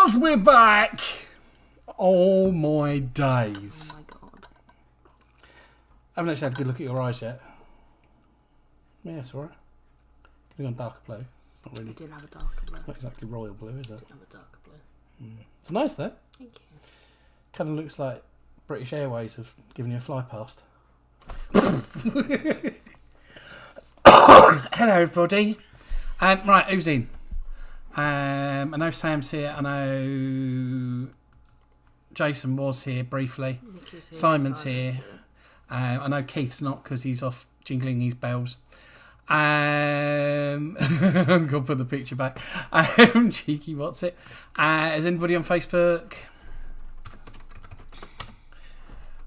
Girls, we're back! Oh my days. Oh my god. I haven't actually had a good look at your eyes yet. Yeah, it's alright. Could have gone darker blue. It's not really. I did have a darker blue. It's not exactly royal blue, is it? I did have a darker blue. It's nice though. Thank you. Kind of looks like British Airways have given you a fly past. Hello, everybody. Right, who's in? I know Sam's here. I know Jason was here briefly. Here, Simon's here. I know Keith's not because he's off jingling his bells. I'm going to put the picture back. Cheeky, what's it? Is anybody on Facebook?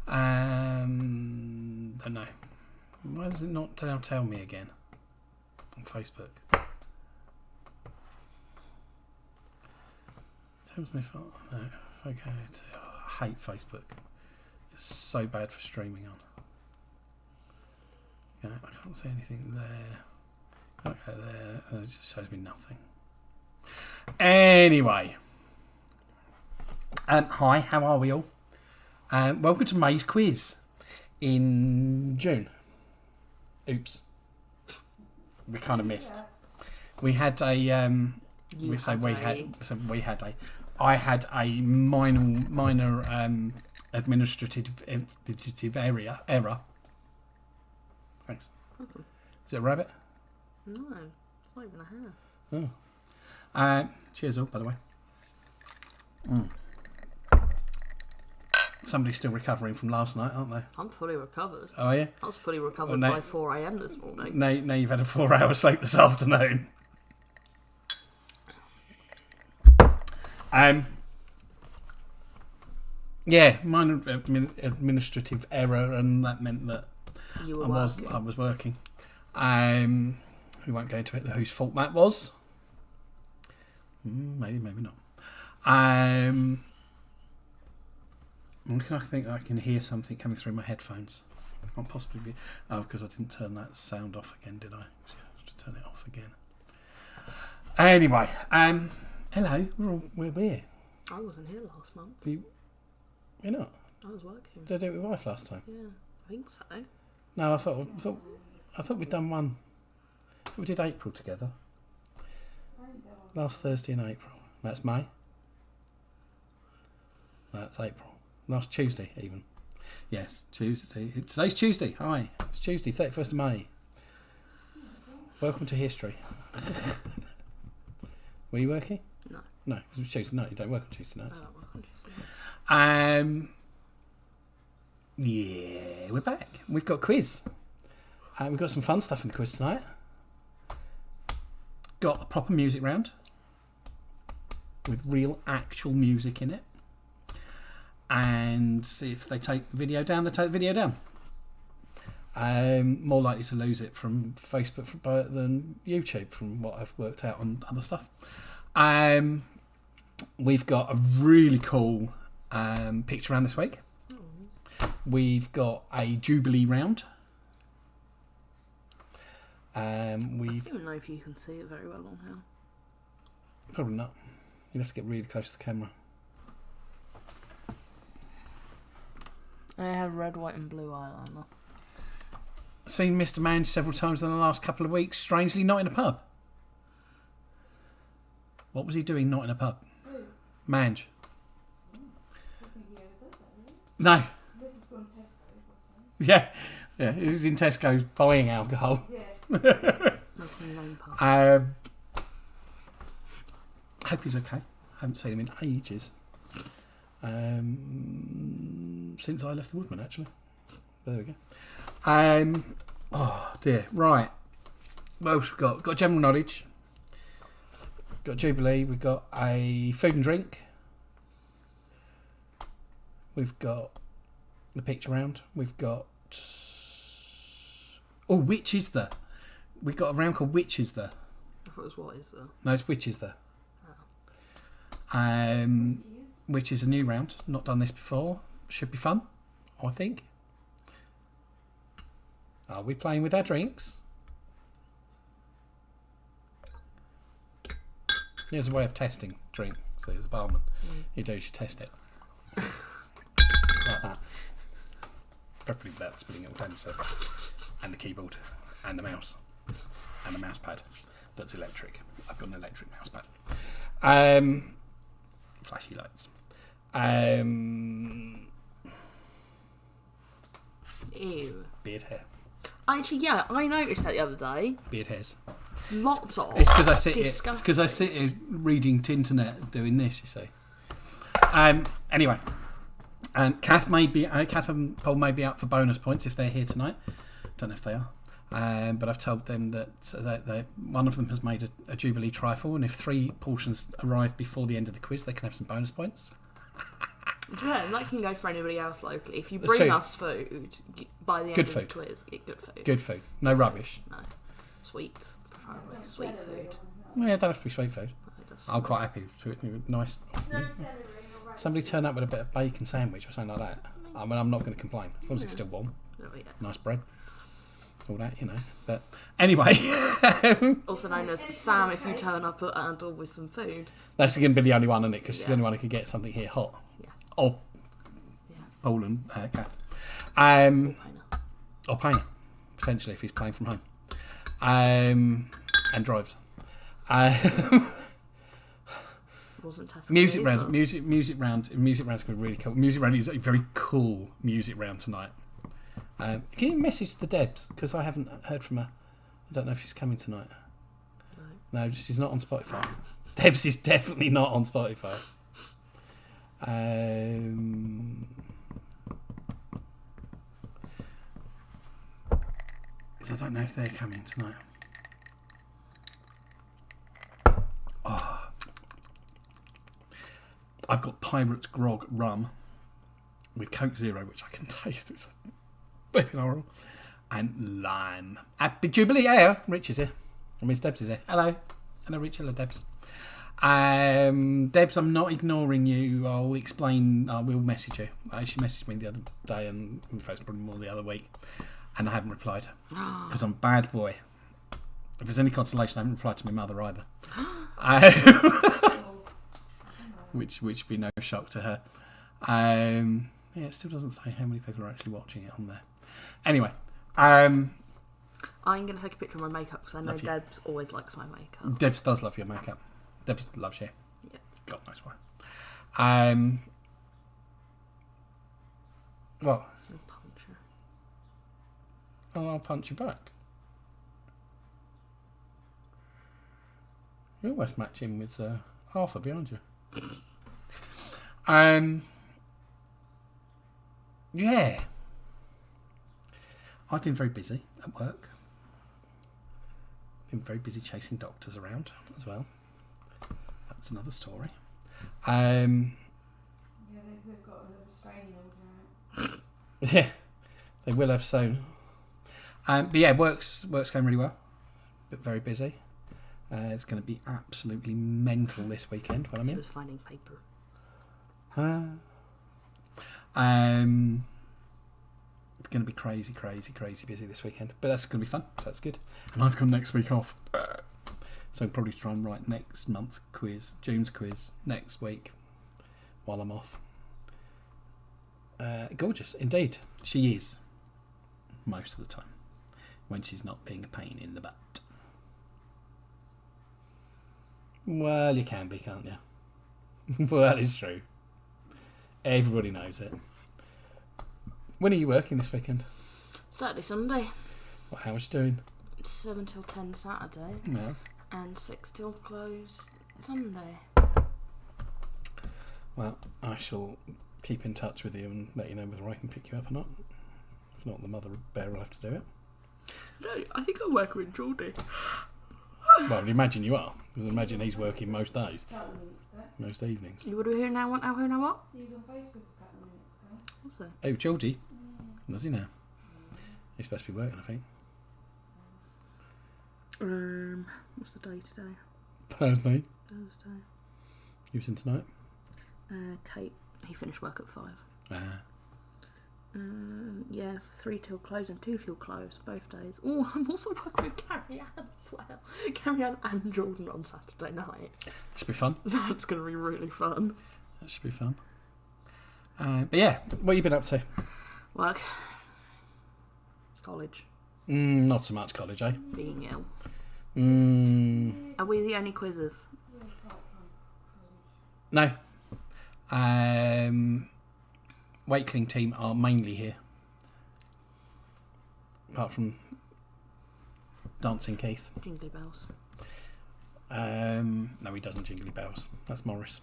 Don't know. Why does it not tell me again on Facebook? Tells me no. If I go to, I hate Facebook. It's so bad for streaming on. Yeah, I can't see anything there. Can't go there. And it just shows me nothing. Anyway. Hi, how are we all? Welcome to May's quiz in June. Oops. We kind of missed. We had a I had a minor administrative error. Thanks. Mm-hmm. Is it a rabbit? No, it's not even a hair. Oh. Cheers all, by the way. Somebody's still recovering from last night, aren't they? I'm fully recovered. Oh, yeah? I was fully recovered by 4 a.m. this morning. Now you've had a 4-hour sleep this afternoon. Yeah, minor administrative error, and that meant that I was working. We won't go into it, whose fault that was. Maybe not. I think I can hear something coming through my headphones. It can't possibly be. Oh, because I didn't turn that sound off again, did I? So I have to turn it off again. Anyway, hello, we're here. I wasn't here last month. You're not? I was working. Did I do it with wife last time? Yeah, I think so. No, I thought we'd done one. We did April together. Last Thursday in April. That's May. That's April. Last Tuesday, even. Yes, Tuesday. Today's Tuesday. Hi. It's Tuesday, 31st of May. Welcome to history. Were you working? No. No, because it was Tuesday night. You don't work on Tuesday nights. I don't work on Tuesday nights. Yeah, we're back. We've got a quiz. We've got some fun stuff in the quiz tonight. Got a proper music round with real, actual music in it. And see if they take the video down, they take the video down. More likely to lose it from Facebook than YouTube, from what I've worked out on other stuff. We've got a really cool picture round this week. We've got a Jubilee round. I don't even know if you can see it very well on here. Probably not. You'd have to get really close to the camera. I have red, white and blue eyeliner. Seen Mr. Mange several times in the last couple of weeks. Strangely, not in a pub. What was he doing not in a pub? Mange. No. Yeah. He was in Tesco's buying alcohol. Hope he's okay. I haven't seen him in ages. Since I left the Woodman, actually. There we go. Oh dear. Right. What else we got? Got general knowledge. Got Jubilee. We've got a food and drink. We've got the picture round. We've got which is there? We've got a round called Which is there? I thought it was What is there? No, it's Which is there. Which is a new round. Not done this before. Should be fun, I think. Are we playing with our drinks? Here's a way of testing drink. So as a barman, you do, you should test it. Like that. Preferably without spilling it all down yourself. And the keyboard. And the mouse. And the mouse pad. That's electric. I've got an electric mouse pad. Flashy lights. Ew. Beard hair. Actually, yeah, I noticed that the other day. Beard hairs. Lots of. It's because I sit here. Disgusting. It's because I sit here reading Tinternet, doing this. You see. Anyway, and Kath and Paul may be out for bonus points if they're here tonight. Don't know if they are. But I've told them that one of them has made a Jubilee trifle, and if 3 portions arrive before the end of the quiz, they can have some bonus points. Yeah, that can go for anybody else locally. If you That's bring true. us food by the end Good of food. the quiz, get good food. Good food, no rubbish. No. Sweet, preferably. Sweet food. Well, yeah, it don't have to be sweet food. It does. I'm quite happy with it. Nice. Somebody turn up with a bit of bacon sandwich or something like that. I mean, I'm not going to complain as long as it's still warm. Oh, yeah. Nice bread. All that, you know. But anyway, Also known as Sam, if you turn up at our door with some food. that's going to be the only one, isn't it? Because she's the Yeah. only one who could get something here hot. Yeah. Or Yeah. Paul and Kath. Painer. Or Painer, potentially, if he's playing from home. And drives. Wasn't testing. Music round. Music round's going to be really cool. Music round is a very cool music round tonight. Can you message the Debs? Because I haven't heard from her. I don't know if she's coming tonight. No, she's not on Spotify. Debs is definitely not on Spotify. I don't know if they're coming tonight. Oh. I've got Pirates Grog rum with Coke Zero, which I can taste. It's flipping horrible. And lime. Happy Jubilee. Yeah, Rich is here. I mean, Debs is here. Hello. Hello, Rich. Hello, Debs. Debs, I'm not ignoring you. I'll explain. I will message you. She messaged me the other day, and in fact, probably more the other week, and I haven't replied because I'm a bad boy. If there's any consolation, I haven't replied to my mother either. Which would be no shock to her. Yeah, it still doesn't say how many people are actually watching it on there. Anyway, I'm going to take a picture of my makeup because I know Love you. Debs always likes my makeup. Debs does love your makeup. Debs loves you. Yeah. God knows why. Well, I'll punch her. I'll punch you back. You almost match him with Arthur behind you. Yeah. I've been very busy at work. Been very busy chasing doctors around as well. That's another story. Yeah, they've got a restraining order out. Yeah, they will have soon. But yeah, work's going really well, but very busy. It's going to be absolutely mental this weekend when I'm She in. was finding paper. It's going to be crazy busy this weekend, but that's going to be fun, so that's good. And I've got next week off, so I'll probably try and write next month's quiz, June's quiz, next week while I'm off. Gorgeous, indeed. She is, most of the time, when she's not being a pain in the butt. Well, you can be, can't you? Well, it's true. Everybody knows it. When are you working this weekend? Saturday, Sunday. What, how much you doing? 7 till 10 Saturday. No. And 6 till close Sunday. Well, I shall keep in touch with you and let you know whether I can pick you up or not. If not, the mother bear will have to do it. No, I think I'll work with Geordie. Well, I'd imagine you are, because I imagine he's working most days, Couple of minutes ago. most evenings. You would who now want who now what? He was on Facebook a couple of minutes ago. What's that? Oh, Geordie? Does he now? He's supposed to be working, I think. What's the day today? Thursday. Thursday. You was in tonight? Kate, he finished work at 5. Yeah, 3 till close and 2 till close both days. Oh, I'm also working with Carrie Ann as well. Carrie Ann and Jordan on Saturday night. Should be fun. That's going to be really fun. That should be fun. But yeah, what have you been up to? Work. College. Not so much college, eh? Being ill. Mm, Are we the only quizzes? no. Wakeling team are mainly here. Apart from Dancing Keith. Jingly bells. No, he doesn't jingly bells. That's Morris.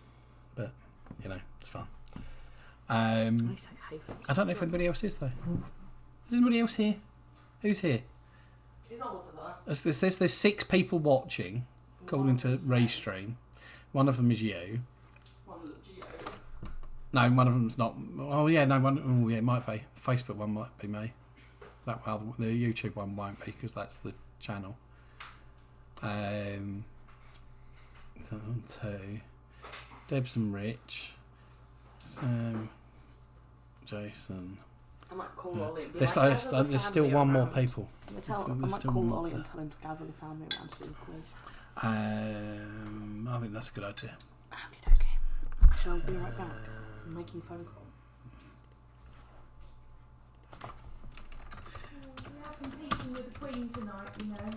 But, you know, it's fun. I say hey folks. I don't know if anybody else is, though. Is anybody else here? Who's here? Is Oliver there? There's 6 people watching, according to Raystream. One of them is you. One of the Geo. No, one of them's not. Oh, yeah, no, one. Oh, yeah, it might be. Facebook one might be me. That well, the YouTube one won't be because that's the channel. 2. Debs and Rich. Sam. Jason. I might call Ollie and be There's, like, there's, gather the there's still family one more around. people. I might There's still call one more Ollie and people. tell him to gather the family around to do the quiz. I think that's a good idea. Okay. I shall be right back. I'm making a phone call. We are competing with the Queen tonight, you know.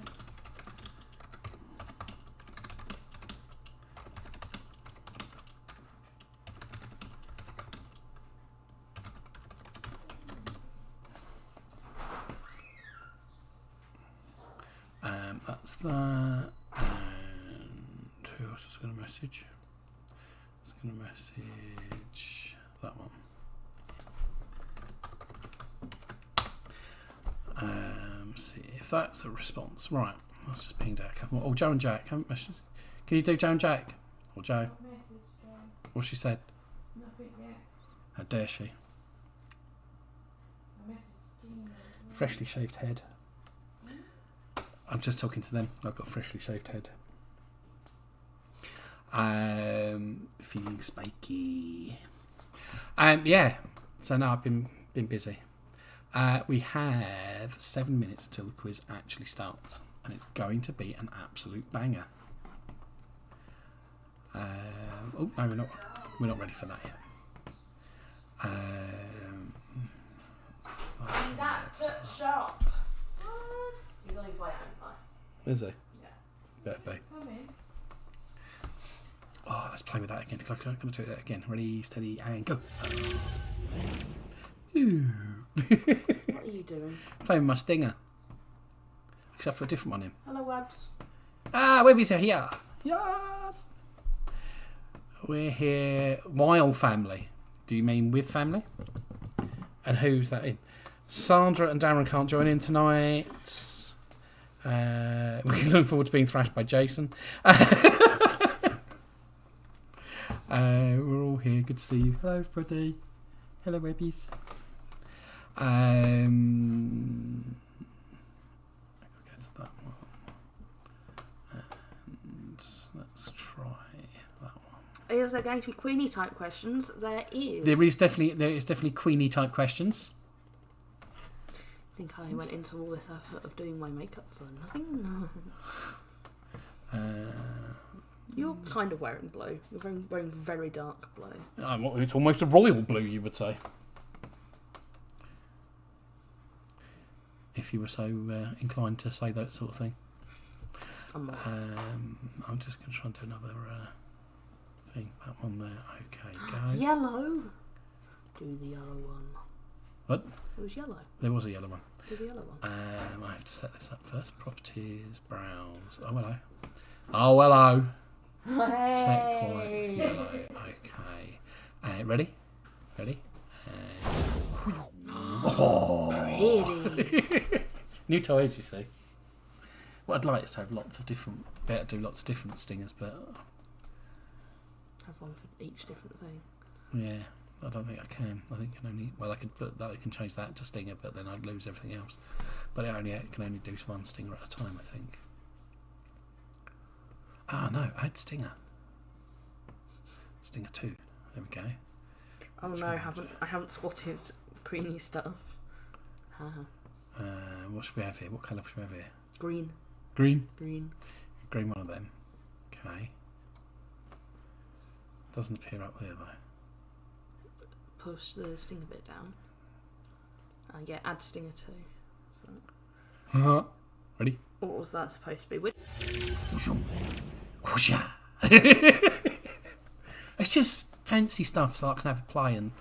That's that. And who else is going to message? It's going to message that one. See if that's a response. Right, let's just ping out a couple more. Oh, Joe and Jack haven't messaged. Can you do Joe and Jack? Or Joe? I've messaged Joe. What she said? Nothing yet. How dare she? I messaged Gina. as well. Freshly shaved head. I'm just talking to them. I've got a freshly shaved head. Feeling spiky. Yeah. So now I've been busy. We have 7 minutes until the quiz actually starts, and it's going to be an absolute banger. Oh no, we're not ready for that yet. He's at shop. He's on his way home, though. Is he? Yeah. Better be. Come in. Oh, let's play with that again. I'm going to do that again. Ready, steady, and go. Ooh. What are you doing? Playing with my stinger. I should put a different one in. Hello, Webs. Ah, Webby's here. Yes. We're here. Wild family. Do you mean with family? And who's that in? Sandra and Darren can't join in tonight. We're looking forward to being thrashed by Jason. We're all here. Good to see you. Hello, everybody. Hello, Webbies. I'll go to that one. And let's try that one. Is there going to be Queenie type questions? There is. There is definitely Queenie type questions. I think I went into all this effort of doing my makeup for nothing. You're kind of wearing blue. You're wearing very dark blue. It's almost a royal blue, you would say. If you were so inclined to say that sort of thing. I'm not. I'm just going to try and do another thing. That one there. Okay, go. Yellow. Do the yellow one. What? It was yellow. There was a yellow one. Do the yellow one. I have to set this up first. Properties, browse. Oh, hello. Oh, hello. Tech white yellow. Okay. Ready? Ready? Oh. Pretty. New toys, you see. What I'd like is to have lots of different, better do lots of different stingers, but Have one for each different thing. yeah, I don't think I can. I think I can only, well, I could put that, I can change that to stinger, but then I'd lose everything else. But it can only do one stinger at a time, I think. Ah, no, add stinger. Stinger 2. There we go. Oh no, I haven't spotted Greeny stuff. Haha. What should we have here? What colour should we have here? Green. Green. Green. Green one of them. Okay. Doesn't appear up there though. Push the stinger bit down. Yeah, add stinger 2. So, Ready? what was that supposed to be? Which? It's just fancy stuff so I can have a play and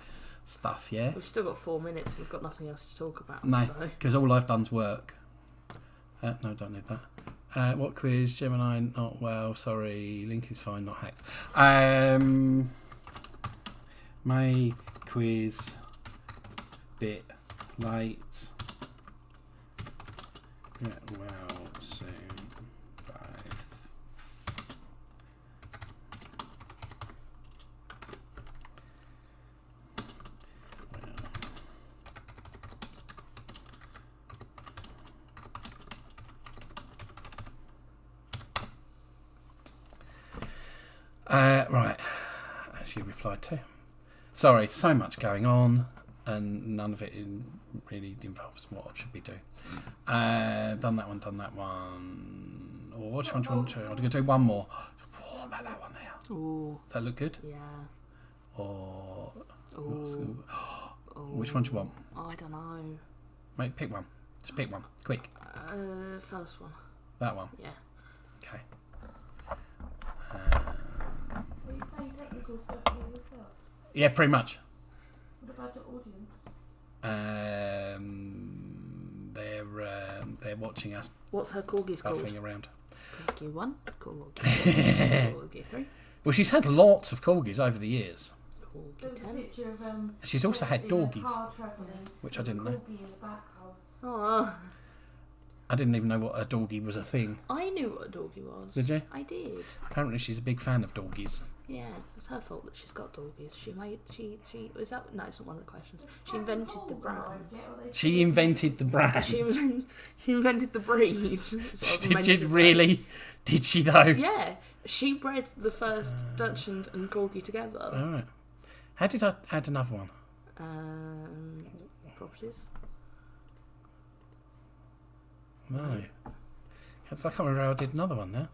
stuff, yeah? We've still got 4 minutes. We've got nothing else to talk about. No, So. because all I've done's work. No, don't need that. What quiz? Gemini, not well, sorry. Link is fine, not hacked. My quiz bit late. Yeah, well, soon. Both. Right, as you replied to. Sorry, so much going on, and none of it really involves what I should be doing. Done that one. Or which one do you want to do? I'm going to do one more. What about that one now? Ooh. Does that look good? Yeah. Or Ooh. which one do you want? I don't know. Mate, pick one. Just pick one. Quick. First one. That one. Yeah. Okay. Will you play technical stuff here yourself? Yeah, pretty much. What about the audience? They're watching us What's her corgis called? buffing around. Corgi 1, Corgi 2, Corgi 3, Well, she's had lots of corgis over the years. There Corgi was a 10. picture of She's also had in a dorgies, car travelling which I with a didn't know. corgi in the back house. Oh, I didn't even know what a dorgie was a thing. I knew what a doggy was. Did you? I did. Apparently, she's a big fan of dorgies. Yeah, it's her fault that she's got doggies. She was that? No, it's not one of the questions. She invented the brand. She invented the brand. She invented the breed. Did really? Did she though? Yeah, she bred the first Dachshund and Corgi together. All right. How did I add another one? Properties. No. I can't remember how I did another one now.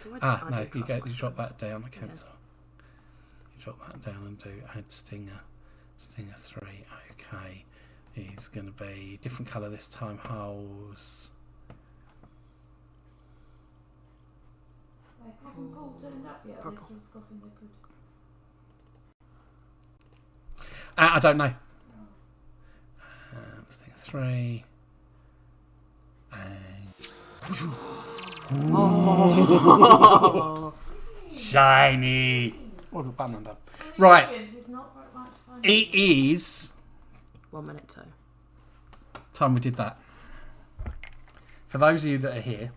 No, you drop that down, cancel. You drop that down and do add stinger. Stinger 3, okay. It's going to be different colour this time, holes. Haven't Paul turned up yet? Or they're still scoffing their pudding? I don't know. Stinger 3. And... Oh. Shiny. Oh, the button undone. Right. It's not very much fun. It is 1 minute 2. time we did that. For those of you that are here,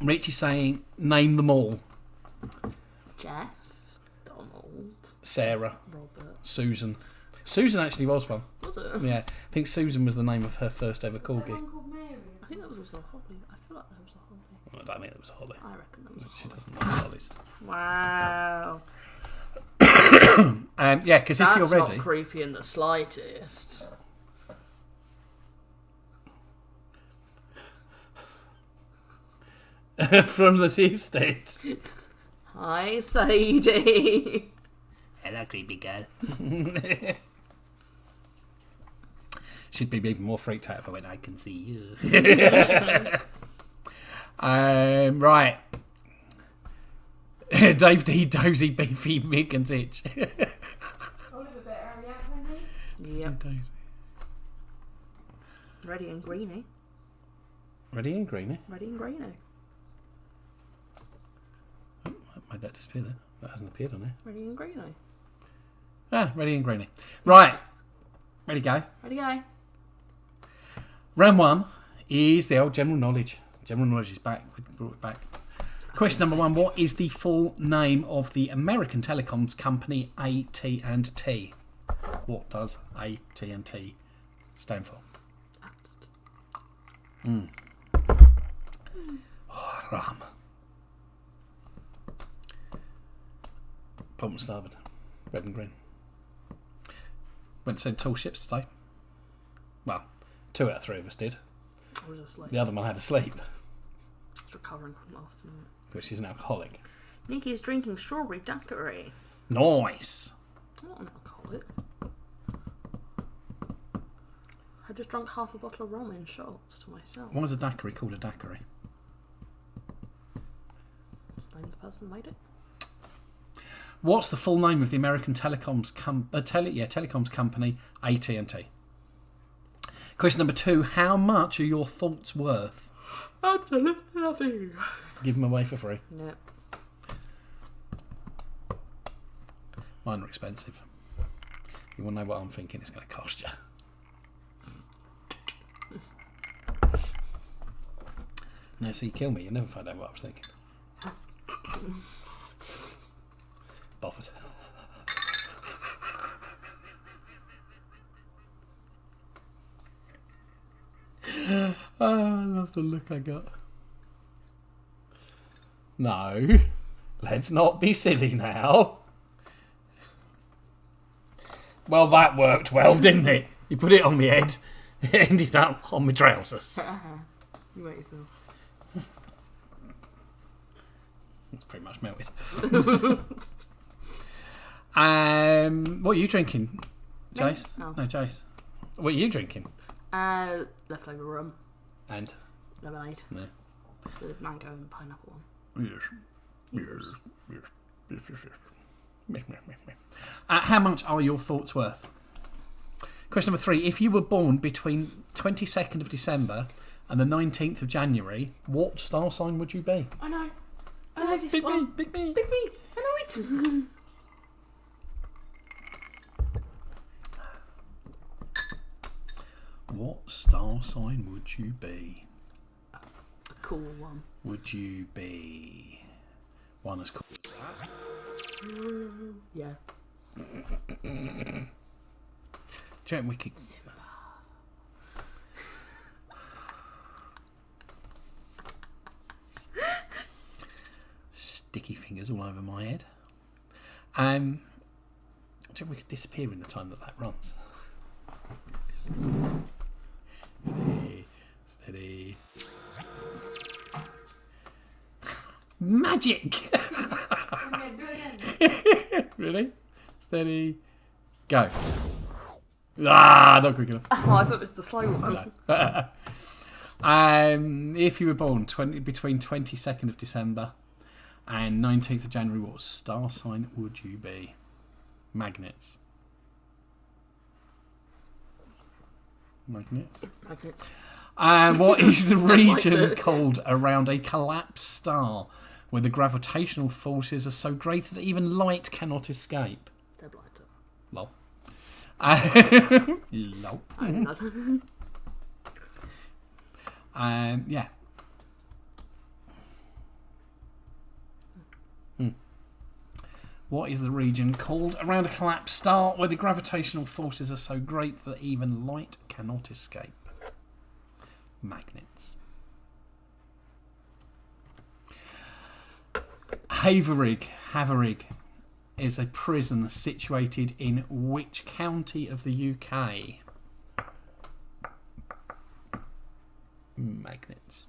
Richie's saying, name them all. Jeff, Donald, Sarah, Robert. Susan. Susan actually was one. Was it? Yeah, I think Susan was the name of her first ever Is there corgi. one called Mary? I think that was also Holly. I feel like that was a Holly. Well, I don't think it was Holly. I reckon that was a She Holly. doesn't like Hollies. Wow. Yeah, because if That's you're ready, not creepy in the slightest. from the estate. Hi, Sadie. Hello, creepy girl. She'd be even more freaked out if I went, I can see you. Right. Dave D, Dozy, Beefy, Mick and Titch. Oliver better hurry up, hasn't he? Yep. Dozy. Ready and greeny. Ready and greeny. Ready and greeny. Oh, that made that disappear then. That hasn't appeared on there. Ready and greeny. Ah, ready and greeny. Right. Ready, go. Ready, go. Round 1 is the old general knowledge. General knowledge is back. We brought it back. Question number 1. What is the full name of the American telecoms company AT&T? What does AT&T stand for? Oh, rum. Port and starboard. Red and green. Went to send tall ships today. Well, 2 out of 3 of us did. I was asleep. The other one had to sleep, Just recovering from last night. because she's an alcoholic. Nikki's drinking strawberry daiquiri. Nice. Not an alcoholic. I just drank half a bottle of rum in shots to myself. Why is a daiquiri called a daiquiri? Name the person who made it. What's the full name of the American telecoms telecoms company AT&T? Question number 2. How much are your thoughts worth? Absolutely nothing. Give them away for free. No. Mine are expensive. You want to know what I'm thinking it's going to cost you? No, so you kill me. You never find out what I was thinking. Bothered. Oh, I love the look I got. No, let's not be silly now. Well, that worked well, didn't it? You put it on my head, it ended up on my trousers. You wait yourself. It's pretty much melted. What are you drinking, Jace? Oh. No, Jace. What are you drinking? Leftover rum. And? Lemonade. No. The mango and pineapple one. How much are your thoughts worth? Question number 3. If you were born between 22nd of December and the 19th of January, what star sign would you be? I know this Big one. me, big me. Big me. I know it. What star sign would you be? A cool one. Would you be one as cool as that? Yeah. Do you reckon we could... Sticky fingers all over my head. Do you reckon we could disappear in the time that runs? Steady. Magic! Okay, do it again. Really? Steady. Go. Ah, not quick enough. Oh, I thought it was the slow one. No. If you were born between 22nd of December and 19th of January, what star sign would you be? Magnets. Magnets. What is the region called around a collapsed star where the gravitational forces are so great that even light cannot escape? They're blighter. Lol. Lol. I don't know. Yeah. What is the region called around a collapsed star where the gravitational forces are so great that even light cannot escape? Magnets. Haverig is a prison situated in which county of the UK? Magnets.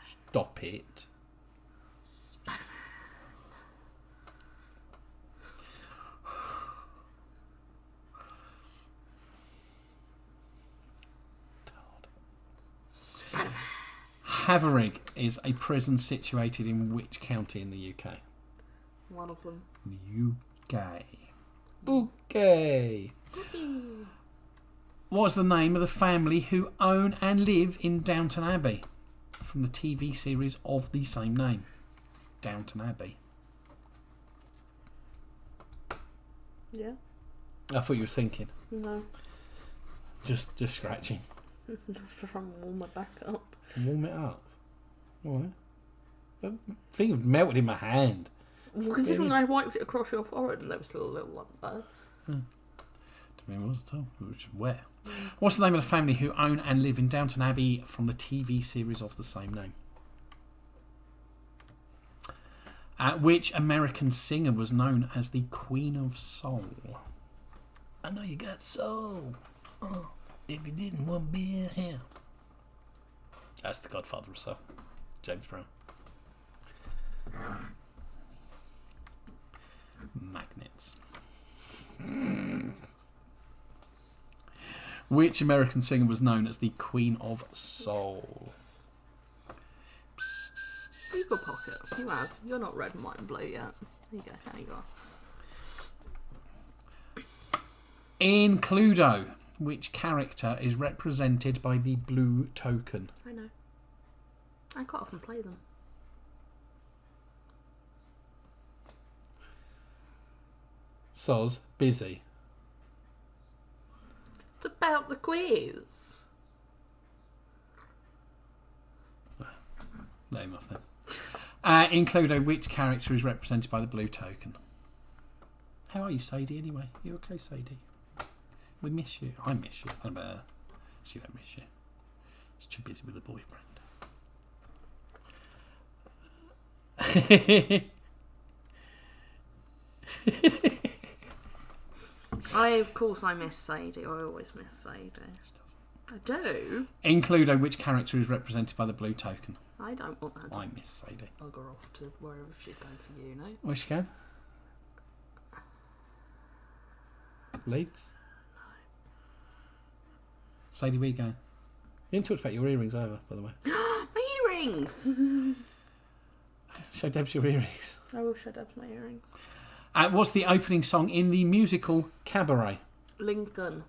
Stop it. Haverig is a prison situated in which county in the UK? One of them. UK. Okay. What's the name of the family who own and live in Downton Abbey? From the TV series of the same name. Downton Abbey. Yeah. I thought you were thinking. No. Just scratching. Just trying to warm my back up. Warm it up. Alright. The thing had melted in my hand. Well, considering I wiped it across your forehead and there was still a little lump there. Didn't mean it was at all. It was just wet. What's the name of the family who own and live in Downton Abbey from the TV series of the same name? Which American singer was known as the Queen of Soul? I know you got soul. Oh, if you didn't want to be here. That's the Godfather of Soul, James Brown. Magnets. Which American singer was known as the Queen of Soul? Eagle Pocket. You have. You're not red, white, and blue yet. There you go. There you go. In Cluedo, which character is represented by the blue token? I know. I quite often play them. Soz, busy. It's about the quiz. Lame off then. In Cluedo, which character is represented by the blue token? How are you, Sadie, anyway? You okay, Sadie? We miss you. I miss you. I don't know about her. She don't miss you. She's too busy with a boyfriend. Of course, I miss Sadie. I always miss Sadie. I do. In Cluedo, which character is represented by the blue token? I don't want that. I miss Sadie. Bugger off to wherever she's going for you, no? Where's she going? Leeds? No. Sadie, where you going? You didn't talk about your earrings either, by the way. My earrings! Show Debs your earrings. I will show Debs my earrings. What's the opening song in the musical Cabaret? Lincoln.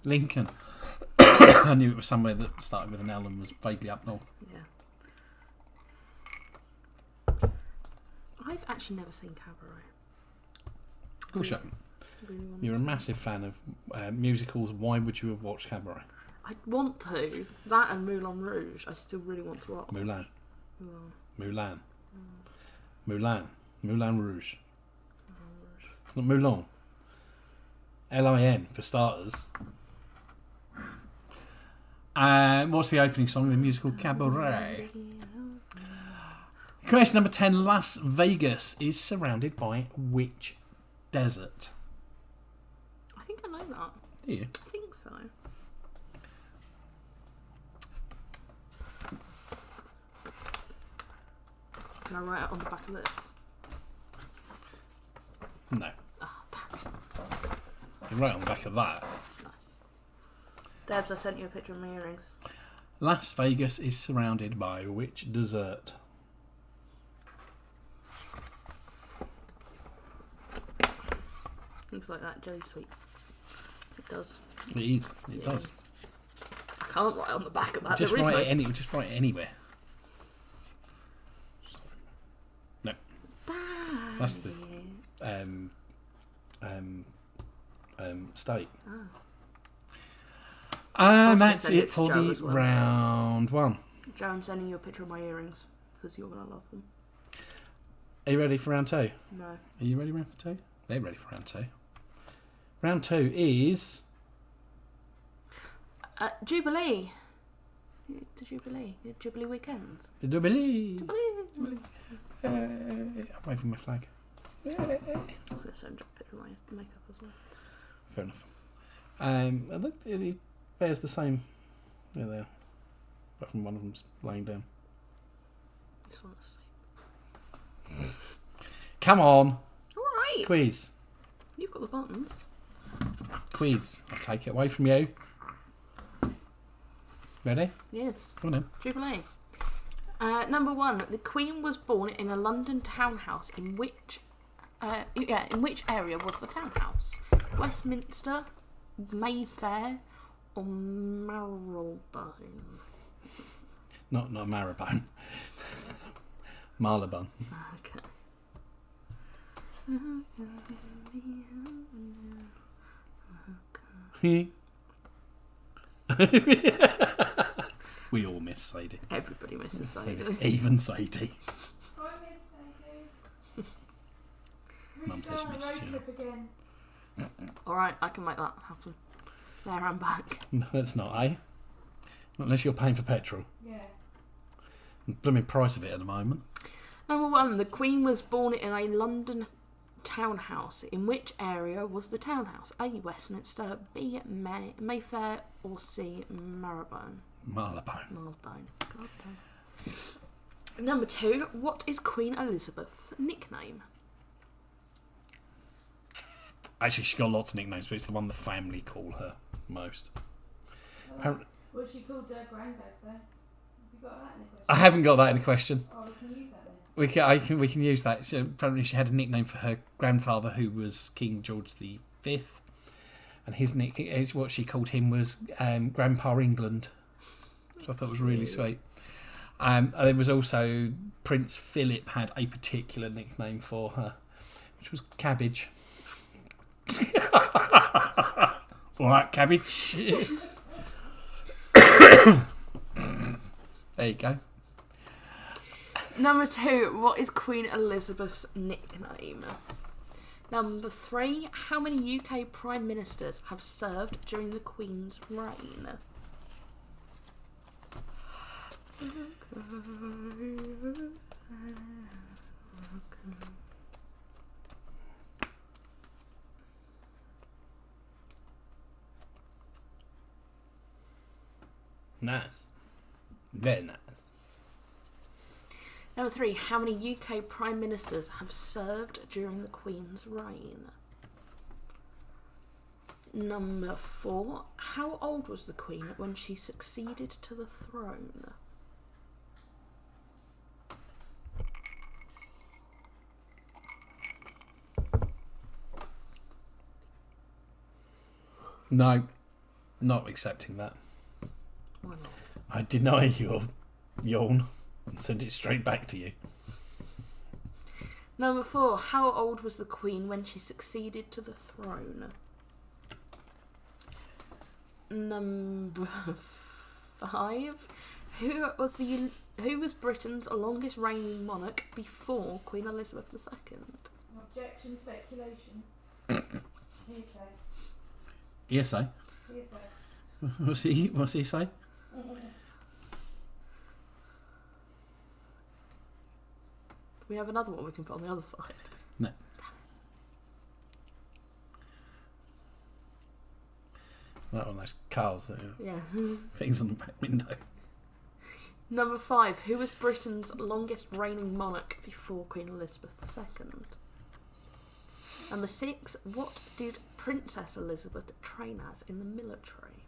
I knew it was somewhere that started with an L and was vaguely up north. Yeah. I've actually never seen Cabaret. Of course you haven't. Really want You're a to. massive fan of musicals. Why would you have watched Cabaret? I want to. That and Moulin Rouge. I still really want to watch. Moulin. Moulin. Moulin Rouge. It's not Moulin. L-I-N for starters. What's the opening song in the musical Cabaret? Question number 10. Las Vegas is surrounded by which desert? I think I know that. Do you? I think so. Can I write it on the back of this? No. Ah, damn. You're right on the back of that. Nice. Debs, I sent you a picture of my earrings. Las Vegas is surrounded by which desert? Looks like that jelly sweet. It does. It is. It does. Is. I can't write on the back of that. Just there is write no... it just write it anywhere. No. That's the state. And gonna that's send it it to for Joe the as well. round one. Joe, I'm sending you a picture of my earrings because you're going to love them. Are you ready for round two? No. Are you ready for round two? They're ready for round two. Round two is... Jubilee. The Jubilee. The Jubilee weekend. The Jubilee. Jubilee. I'm waving my flag. I was going to send you a picture of my makeup as well. Fair enough. It bears the same. Yeah, there. Apart from one of them's laying down. This one's asleep. Come on. Alright. Quiz. You've got the buttons. Quiz. I'll take it away from you. Ready? Yes. Come on then. Jubilee. Number one. The Queen was born in a London townhouse. In which area was the townhouse? Westminster, Mayfair, or Marylebone? Not Marylebone. Marylebone. Okay. We all miss Sadie. Everybody misses Sadie. Even Sadie. I miss Sadie. Mum says she on a misses road you. trip again. Alright, I can make that happen. There, I'm back. No, it's not, eh? Not unless you're paying for petrol. Yeah. The blooming price of it at the moment. Number 1. The Queen was born in a London townhouse. In which area was the townhouse? A. Westminster, B. Mayfair, or C. Marylebone? Marylebone. God damn. Number 2. What is Queen Elizabeth's nickname? Actually, she's got lots of nicknames, but it's the one the family call her most. Was she called Granddad though? Have you got that in the question? I haven't got that in a question. Oh, we can use that then. We can use that. Apparently, she had a nickname for her grandfather, who was King George V, and his what she called him was Grandpa England, which I thought was really sweet. There was also Prince Philip had a particular nickname for her, which was Cabbage. All right, Cabbage. There you go. Number 2. What is Queen Elizabeth's nickname? Number 3. How many UK Prime Ministers have served during the Queen's reign? Nice. Very nice. Number 3. How many UK Prime Ministers have served during the Queen's reign? Number 4. How old was the Queen when she succeeded to the throne? No, not accepting that. Why not? I deny your yawn and send it straight back to you. Number 4. How old was the Queen when she succeeded to the throne? Number 5. Who was Britain's longest reigning monarch before Queen Elizabeth II? Objection, speculation. Hearsay. Hearsay. Hearsay. What's he say? We have another one we can put on the other side. No. That one, those cars that are Yeah. things on the back window. Number 5. Who was Britain's longest reigning monarch before Queen Elizabeth II? Number 6. What did Princess Elizabeth train as in the military?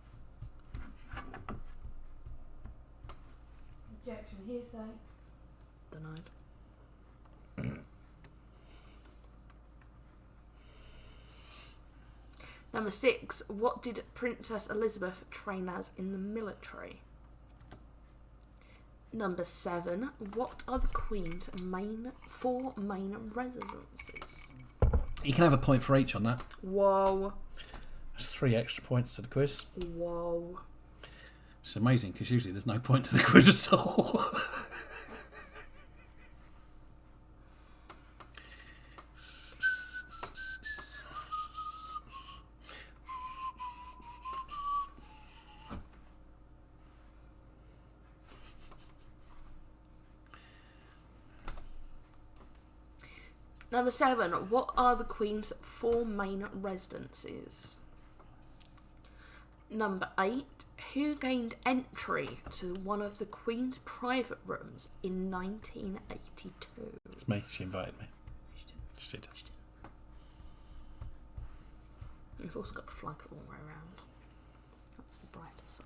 Objection, hearsay. Denied. Number 6. What did Princess Elizabeth train as in the military? Number 7. What are the Queen's four main residences? You can have a point for each on that. Whoa. There's 3 extra points to the quiz. Whoa. It's amazing because usually there's no point to the quiz at all. Number 7. What are the Queen's 4 main residences? Number 8. Who gained entry to one of the Queen's private rooms in 1982? It's me. She invited me. She did. You've also got the flag the wrong way around. That's the brighter side.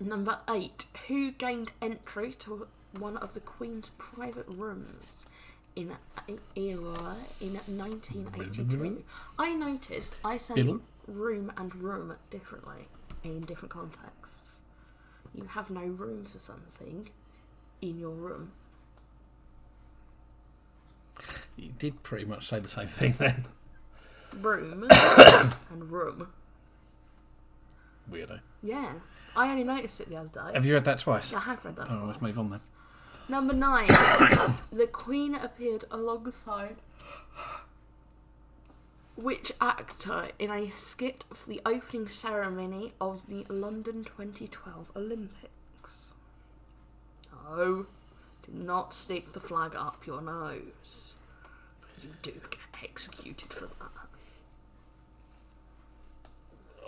Number 8. Who gained entry to one of the Queen's private rooms in 1982? I noticed I say room and room differently in different contexts. You have no room for something in your room. You did pretty much say the same thing then. Room and room. Weirdo. Yeah. I only noticed it the other day. Have you read that twice? I have read that twice. Let's move on then. Number 9. The Queen appeared alongside Which actor in a skit for the opening ceremony of the London 2012 Olympics? No, do not stick the flag up your nose. You do get executed for that.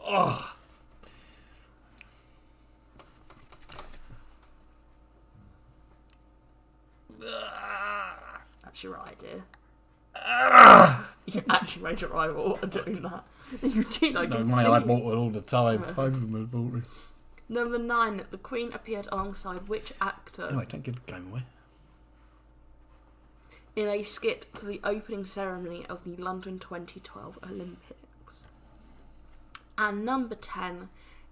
Ugh. That's your idea. You actually made your eyeball doing that. You did, I No, can my see. eyeball it all the time. Both of them are bought me. Number 9. The Queen appeared alongside which actor Anyway, don't give the game away. in a skit for the opening ceremony of the London 2012 Olympics? And number 10.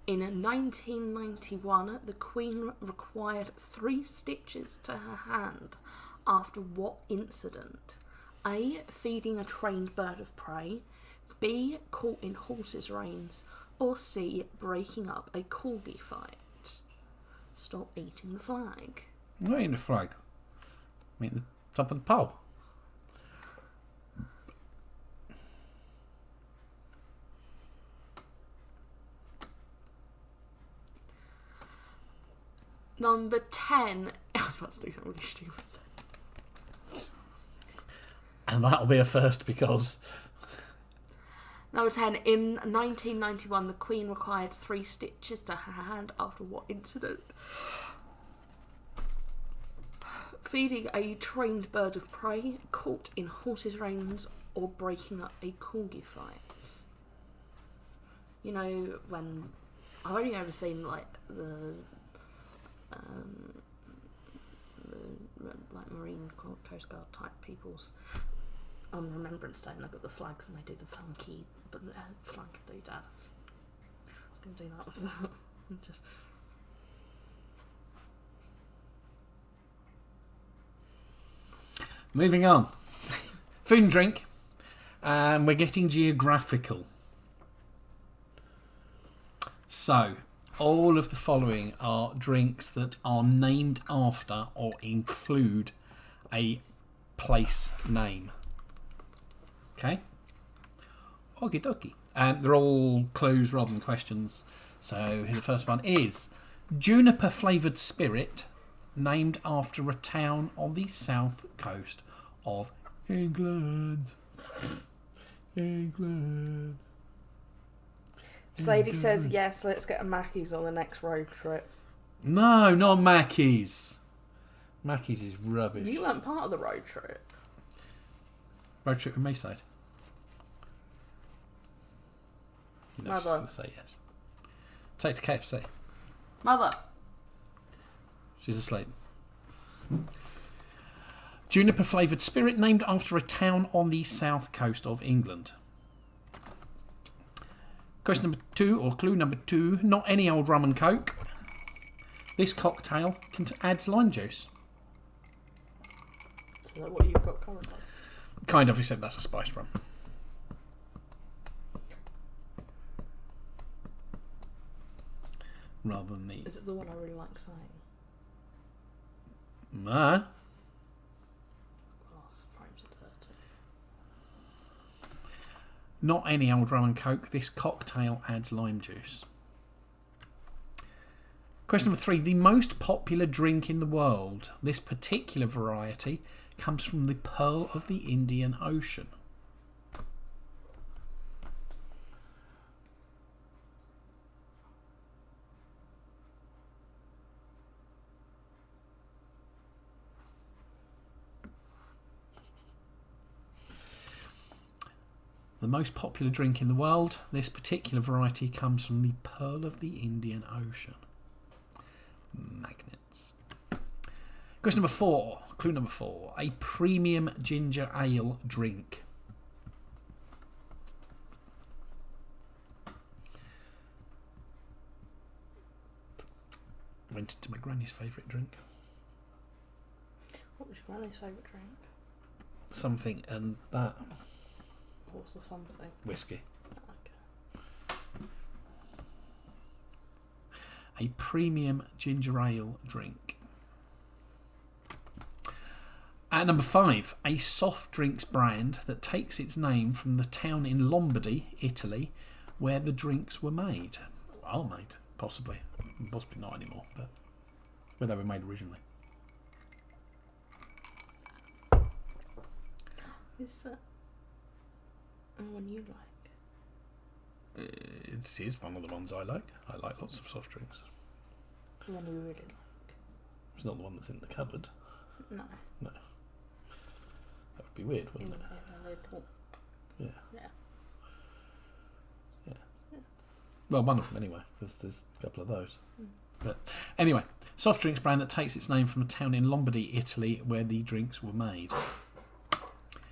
In 1991, the Queen required 3 stitches to her hand after what incident? A. Feeding a trained bird of prey. B. Caught in horses' reins. Or C. Breaking up a corgi fight. Stop eating the flag. I'm not eating the flag. I'm eating the top of the pole. Number 10. I was about to do something really stupid. And that'll be a first because... Number 10. In 1991, the Queen required 3 stitches to her hand after what incident? Feeding a trained bird of prey, caught in horses' reins, or breaking up a corgi fight. You know, when... I've only ever seen, like, the like Marine Coast Guard type people's on Remembrance Day, and they've got the flags and they do the funky flag doodad. I was going to do that with that. Just Moving on. Food and drink. And we're getting geographical. So, all of the following are drinks that are named after or include a place name. Okay? Okie dokie. They're all clues rather than questions. So, the first one is juniper flavoured spirit named after a town on the south coast of England. England. Sadie says yes, let's get a Mackey's on the next road trip. No, not Mackey's. Mackey's is rubbish. You weren't part of the road trip. Road trip with Mayside. You know, she's Mother. going to say yes. Take it to KFC. Mother. She's asleep. Juniper flavoured spirit named after a town on the south coast of England. Question number 2, or clue number 2. Not any old rum and coke. This cocktail adds lime juice. Is that what you've got currently? Kind of, except that's a spiced rum. Rather than the... Is it the one I really like saying? Nah. Glass frames are dirty. Not any old rum and coke. This cocktail adds lime juice. Question number 3. The most popular drink in the world. This particular variety comes from the Pearl of the Indian Ocean. The most popular drink in the world. This particular variety comes from the Pearl of the Indian Ocean. Magnets. Question number 4. Clue number 4. A premium ginger ale drink. Went into my granny's favourite drink. What was your granny's favourite drink? Something and that. What's the something? Whiskey. Okay. A premium ginger ale drink. Number 5, a soft drinks brand that takes its name from the town in Lombardy, Italy, where the drinks were made. Are made, possibly. Possibly not anymore, but where they were made originally. Is that one you like? It is one of the ones I like. I like lots of soft drinks. The one you really like? It's not the one that's in the cupboard. No. No. That would be weird, wouldn't it? Yeah. Yeah. Yeah. Well, one of them anyway, because there's a couple of those. But anyway, soft drinks brand that takes its name from a town in Lombardy, Italy, where the drinks were made.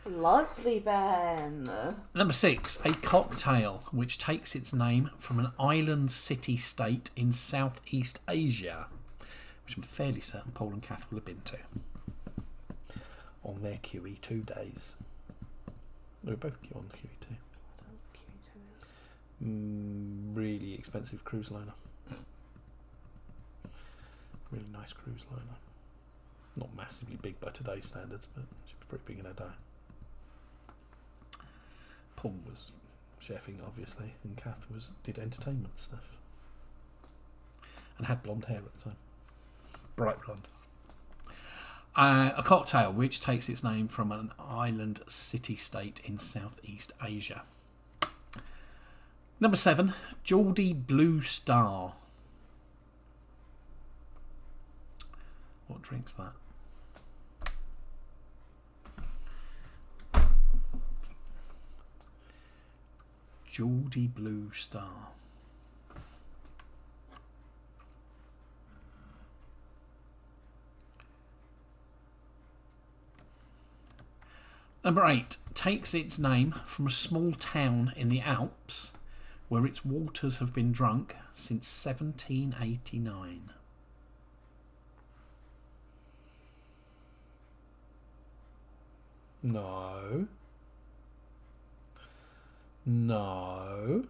Lovely, Ben. Number 6, a cocktail which takes its name from an island city-state in Southeast Asia, which I'm fairly certain Paul and Kath will have been to on their QE2 days. They were both on QE2. Really expensive cruise liner. Really nice cruise liner. Not massively big by today's standards, but it's pretty big in a day. Paul was chefing, obviously, and Kath did entertainment stuff. And had blonde hair at the time. Bright blonde. A cocktail which takes its name from an island city-state in Southeast Asia. Number 7, Geordie Blue Star. What drink's that? Geordie Blue Star. Number 8 takes its name from a small town in the Alps where its waters have been drunk since 1789. No. No.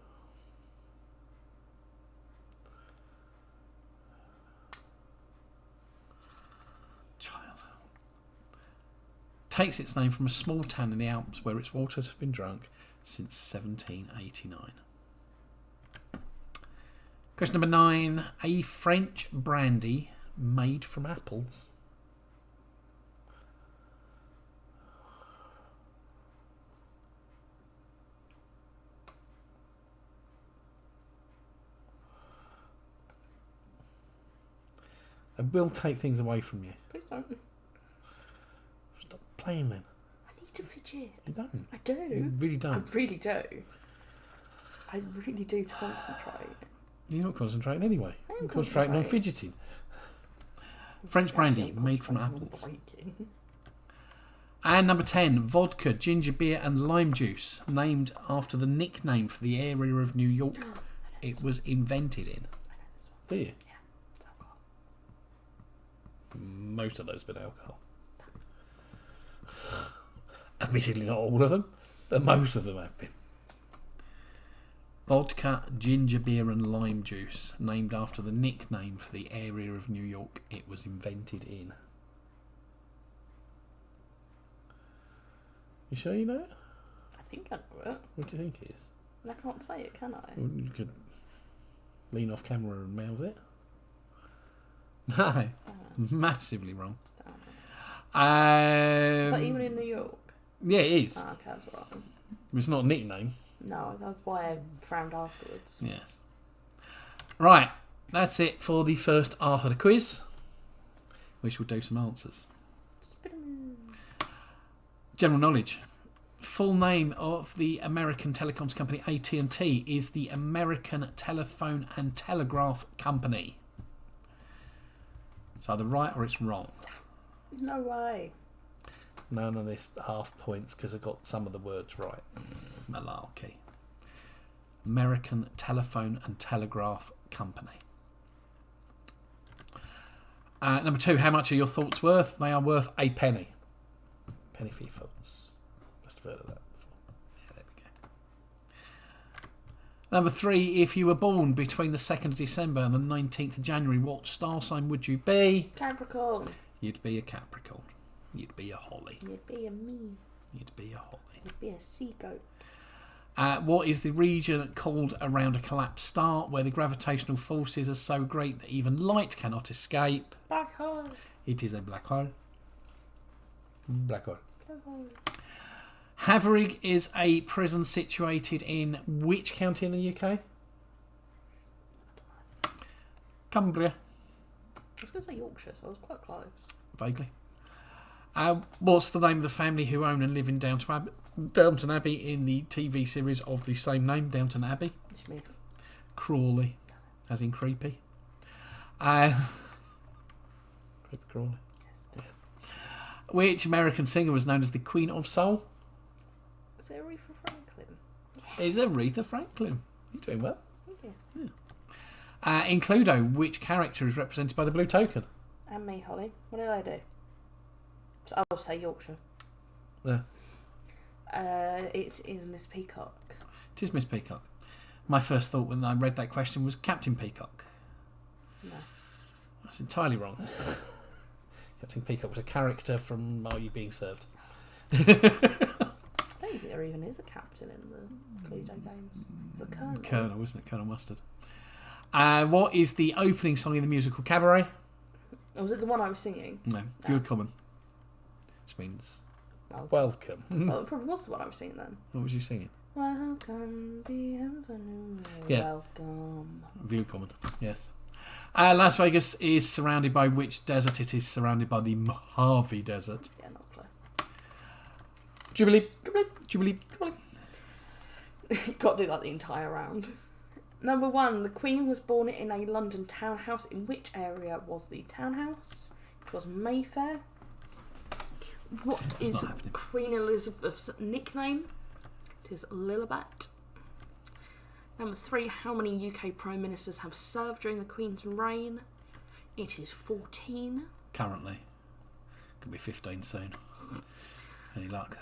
Child. Takes its name from a small town in the Alps where its waters have been drunk since 1789. Question number 9. A French brandy made from apples. I will take things away from you. Please don't. Stop playing then. I need to fidget. You don't. I do. You really I don't. really do. I really do concentrate. You're not concentrating anyway. I am You're concentrating on fidgeting. French brandy made from apples. And number 10, vodka, ginger beer and lime juice, named after the nickname for the area of New York it was invented in. Do you? Yeah, it's alcohol. Most of those have been alcohol. Admittedly not all of them, but most of them have been. Vodka, ginger beer and lime juice, named after the nickname for the area of New York it was invented in. You sure you know it? I think I know it. What do you think it is? I can't say it, can I? Well, you could lean off camera and mouth it. No, massively wrong. Is that even in New York? Yeah, it is. Oh, okay, that's all right. It's not a nickname. No, that's why I frowned afterwards. Yes. Right, that's it for the first half of the quiz, which will do some answers. General knowledge. Full name of the American telecoms company AT&T is the American Telephone and Telegraph Company. It's either right or it's wrong. No way. None of this half points because I got some of the words right. Malarkey. American Telephone and Telegraph Company. Number 2, how much are your thoughts worth? They are worth a penny. Penny for your thoughts. Must have heard of that before. Yeah, there we go. Number 3, if you were born between the 2nd of December and the 19th of January, what star sign would you be? Capricorn. You'd be a Capricorn. You'd be a holly. You'd be a me. You'd be a holly. You'd be a sea goat. What is the region called around a collapsed star where the gravitational forces are so great that even light cannot escape? Black hole. It is a black hole. Black hole. Black hole. Havering is a prison situated in which county in the UK? Cumbria. I was going to say Yorkshire, so I was quite close. Vaguely. What's the name of the family who own and live in Downton Abbey in the TV series of the same name, Downton Abbey? Smith. Crawley, as in creepy. Creepy Crawley. Yes. Which American singer was known as the Queen of Soul? Is it Aretha Franklin? Is Aretha Franklin. You're doing well. Yeah. In Cluedo, which character is represented by the blue token? And me, Holly. What did I do? So I'll say Yorkshire. Yeah. It is Miss Peacock. It is Miss Peacock. My first thought when I read that question was Captain Peacock. No. That's entirely wrong. Captain Peacock was a character from Are You Being Served? I don't think there even is a captain in the Cluedo games. It's a colonel. Colonel, isn't it? Colonel Mustard. What is the opening song in the musical Cabaret? Oh, was it the one I was singing? No, Willkommen. Which means Welcome. welcome. Well, it probably was the one I was singing then. What was you singing? Welcome, bienvenue, Yeah. welcome. Willkommen, yes. Las Vegas is surrounded by which desert? It is surrounded by the Mojave Desert. Yeah, not clear. Jubilee. Jubilee. You've got to do that the entire round. Number 1, the Queen was born in a London townhouse. In which area was the townhouse? It was Mayfair. What It's is not happening. Queen Elizabeth's nickname? It is Lilibet. Number 3, how many UK Prime Ministers have served during the Queen's reign? It is 14. Currently. Could be 15 soon. Any luck?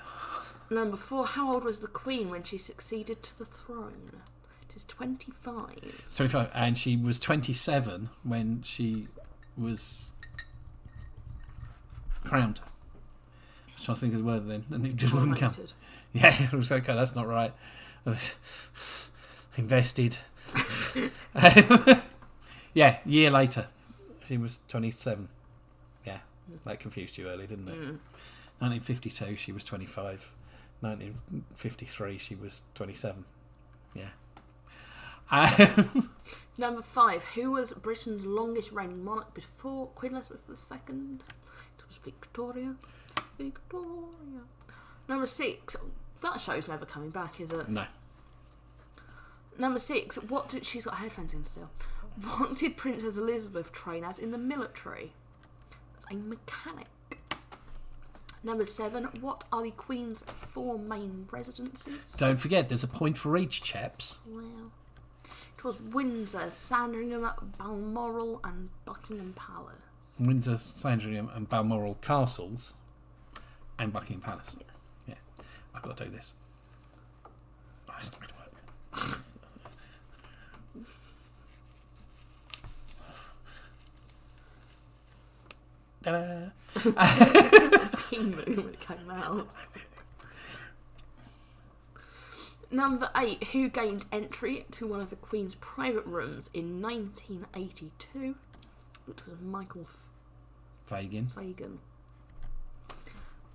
Number 4, how old was the Queen when she succeeded to the throne? It is 25. 25. And she was 27 when she was crowned. I was trying to think of the word then, and it just wouldn't come. Coronated. Yeah, it was okay, that's not right. Invested. Yeah, year later. She was 27. Yeah, that confused you early, didn't it? 1952, she was 25. 1953, she was 27. Yeah. Number 5, who was Britain's longest reigning monarch before Queen Elizabeth II? It was Victoria. Victoria. Number 6, that show's never coming back, is it? No. Number 6, she's got headphones in still. What did Princess Elizabeth train as in the military? A mechanic. Number 7, what are the Queen's 4 main residences? Don't forget, there's a point for each, chaps. Wow. It was Windsor, Sandringham, Balmoral and Buckingham Palace. Windsor, Sandringham and Balmoral Castles and Buckingham Palace. Yes. Yeah. I've got to do this. Oh, it's not going to work. Ta-da! King when it came out. Number 8, who gained entry to one of the Queen's private rooms in 1982? Which was Michael Fagin.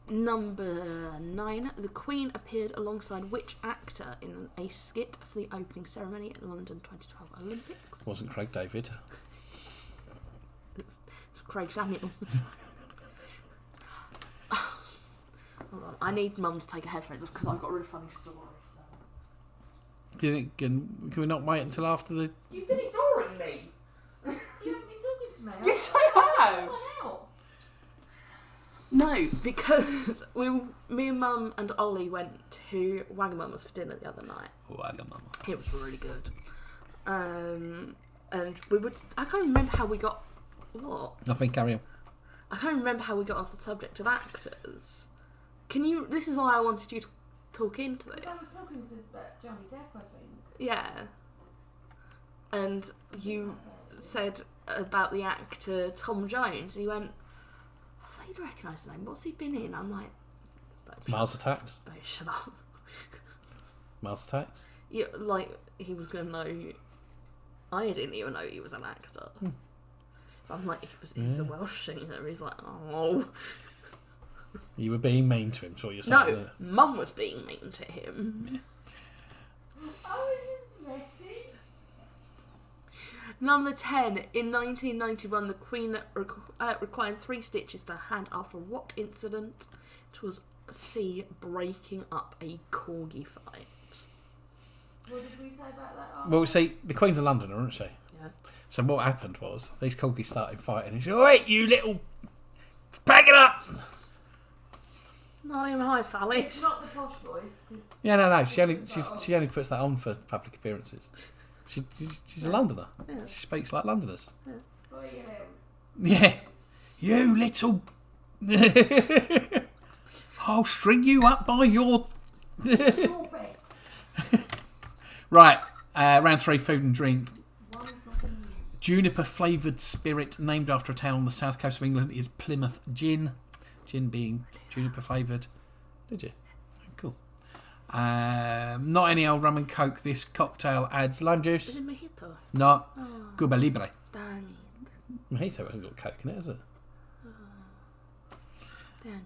Number 9, the Queen appeared alongside which actor in a skit for the opening ceremony at London 2012 Olympics? Wasn't Craig David. It's Craig Daniel. Hold on, I need Mum to take her headphones off because I've got a really funny story. Can we not wait until after the... You've been ignoring me. You haven't been talking to me. Yes, I have. What hell? No, because me and Mum and Ollie went to Wagamama's for dinner the other night. Wagamama. It was really good. And I can't remember how we got... What? Nothing, carry on. I can't remember how we got onto the subject of actors. This is why I wanted you to talk into this. I was talking to Johnny Depp, I think. Yeah. And you said about the actor Tom Jones, and you went, have they did recognise the name. What's he been in? I'm like, Mars Attacks. Shut up. Mars Attacks. Yeah, like he was gonna know. I didn't even know he was an actor. I'm like, he's a Welsh singer. He's like, oh. You were being mean to him, so you're saying. No, Mum was being mean to him. Yeah. I was just messy. Number 10. In 1991, the Queen required 3 stitches to hand after what incident? It was C, breaking up a corgi fight. What did we say about that? Well, see, the Queen's a Londoner, isn't she? Yeah. So what happened was, these corgis started fighting, and she said, "Wait, you little... Back it up!" Not even high, It's Phyllis. not the posh voice. Yeah, no. She only puts that on for public appearances. She's a Londoner. Yeah. She speaks like Londoners. Boy, you little. Yeah. You little... I'll string you up by your... Your bits. Right. Round 3, food and drink. One fucking news. Juniper flavoured spirit named after a town on the south coast of England is Plymouth Gin. Gin being juniper flavoured. Did you? Cool. Not any old rum and coke. This cocktail adds lime Is juice. it mojito? No. Oh, Cuba Libre. damn it. Mojito hasn't got coke in it, has it? Damn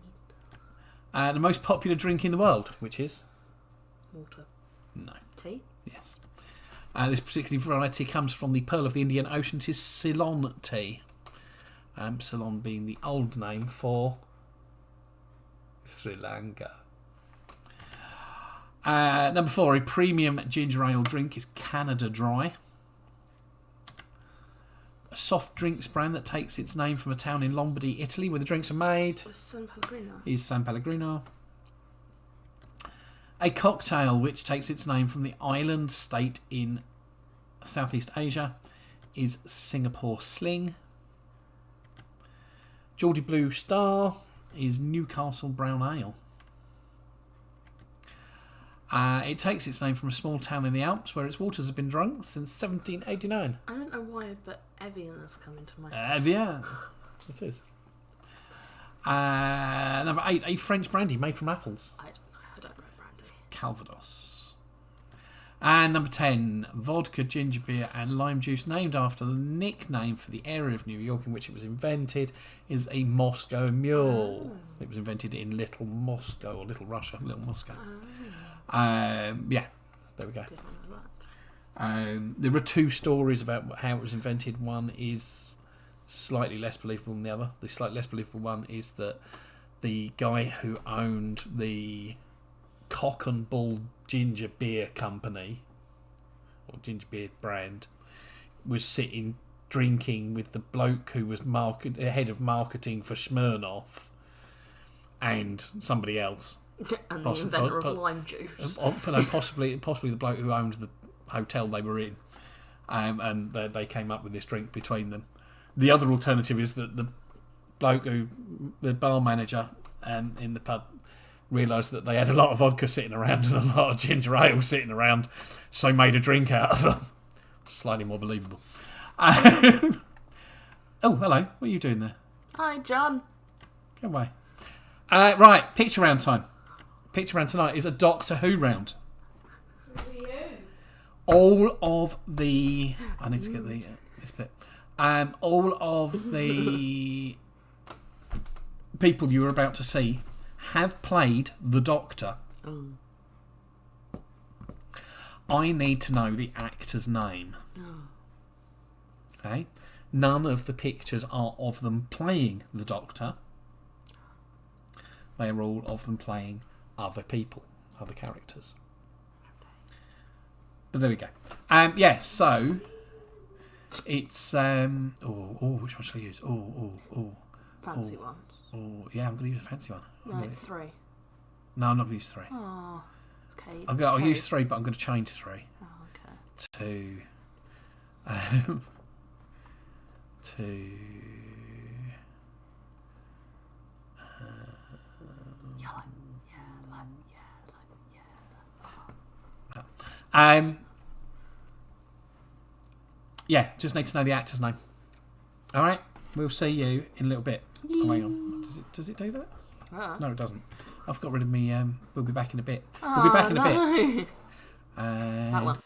it. The most popular drink in the world, which is? Water. No. Tea? Yes. This particular variety comes from the Pearl of the Indian Ocean. It is Ceylon tea. Ceylon being the old name for Sri Lanka. Number 4, a premium ginger ale drink is Canada Dry. A soft drinks brand that takes its name from a town in Lombardy, Italy, where the drinks are made San Pellegrino. is San Pellegrino. A cocktail which takes its name from the island state in Southeast Asia is Singapore Sling. Geordie Blue Star is Newcastle Brown Ale. It takes its name from a small town in the Alps where its waters have been drunk since 1789. I don't know why, but Evian has come into my head. Evian. It is. Number 8, a French brandy made from apples. I don't know brandy. Calvados. And number 10, vodka, ginger beer and lime juice named after the nickname for the area of New York in which it was invented is a Moscow Mule. It was invented in Little Moscow, or Little Russia, Little Moscow. Yeah, there we go. Didn't know that. There are 2 stories about how it was invented. One is slightly less believable than the other. The slightly less believable one is that the guy who owned the Cock and Bull ginger beer company, or ginger beer brand, was sitting drinking with the bloke who was head of marketing for Smirnoff and somebody else. And the inventor of lime juice. Possibly the bloke who owned the hotel they were in, and they came up with this drink between them. The other alternative is that the bloke the bar manager in the pub, realised that they had a lot of vodka sitting around and a lot of ginger ale sitting around, so made a drink out of them. Slightly more believable. Oh, hello. What are you doing there? Hi, John. Go away. Right, picture round time. Picture round tonight is a Doctor Who round. Who are you? All of the... I need to get this bit. All of the people you were about to see have played the Doctor. Oh. I need to know the actor's name. Oh. Okay? None of the pictures are of them playing the Doctor. They are all of them playing other people, other characters. But there we go. Yeah, so it's which one should I use? Fancy ones. Yeah, I'm going to use a fancy one. No, 3. No, I'm not going to use 3. Oh, okay. I'll use 3, but I'm going to change 3 Oh, okay. to Yellow. yeah, just need to know the actor's name. All right. We'll see you in a little bit. Oh, hang on. Does it do that? No, it doesn't. I've got rid of me. We'll be back in a bit. We'll be back in a bit. That one.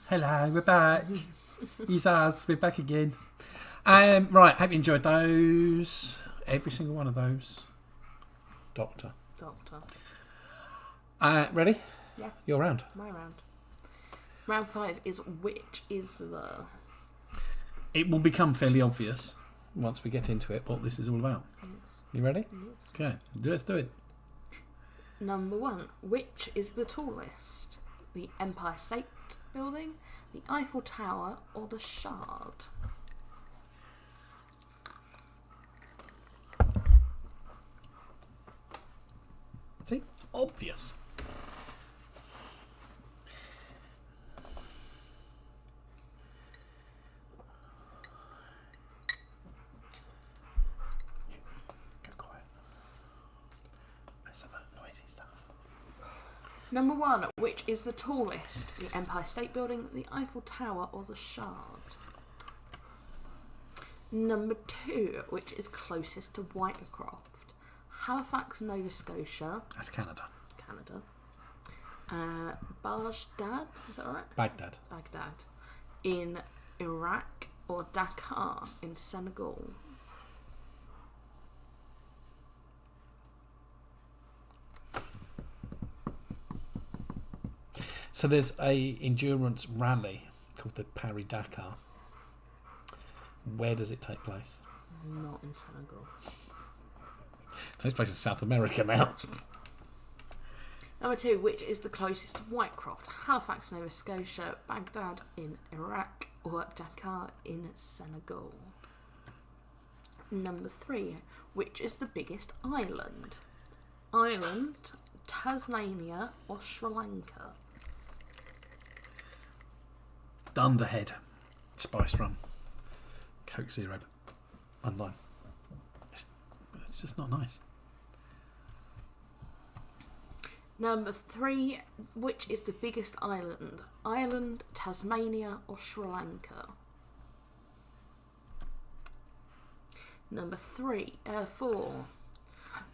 Hello, we're back. He's us. We're back again. Right, hope you enjoyed those. Every single one of those. Doctor. Ready? Yeah. Your round. My round. Round 5 is which is the... It will become fairly obvious once we get into it what this is all about. Yes. You ready? Yes. Okay, let's do it. Number 1. Which is the tallest? The Empire State Building, the Eiffel Tower, or the Shard? See? Obvious. Go quiet. That's about noisy stuff. Number 1. Which is the tallest? The Empire State Building, the Eiffel Tower, or the Shard? Number 2. Which is closest to Whitecroft? Halifax, Nova Scotia. That's Canada. Baghdad, is that right? Baghdad. In Iraq, or Dakar in Senegal? So there's a endurance rally called the Paris-Dakar. Where does it take place? Not in Senegal. It takes place in South America now. Number 2, which is the closest to Whitecroft? Halifax, Nova Scotia, Baghdad in Iraq, or Dakar in Senegal? Number 3, which is the biggest island? Ireland, Tasmania, or Sri Lanka? Dunderhead. Spiced rum. Coke Zero. Unlime. It's just not nice. Number 3, which is the biggest island? Ireland, Tasmania, or Sri Lanka? Number 4,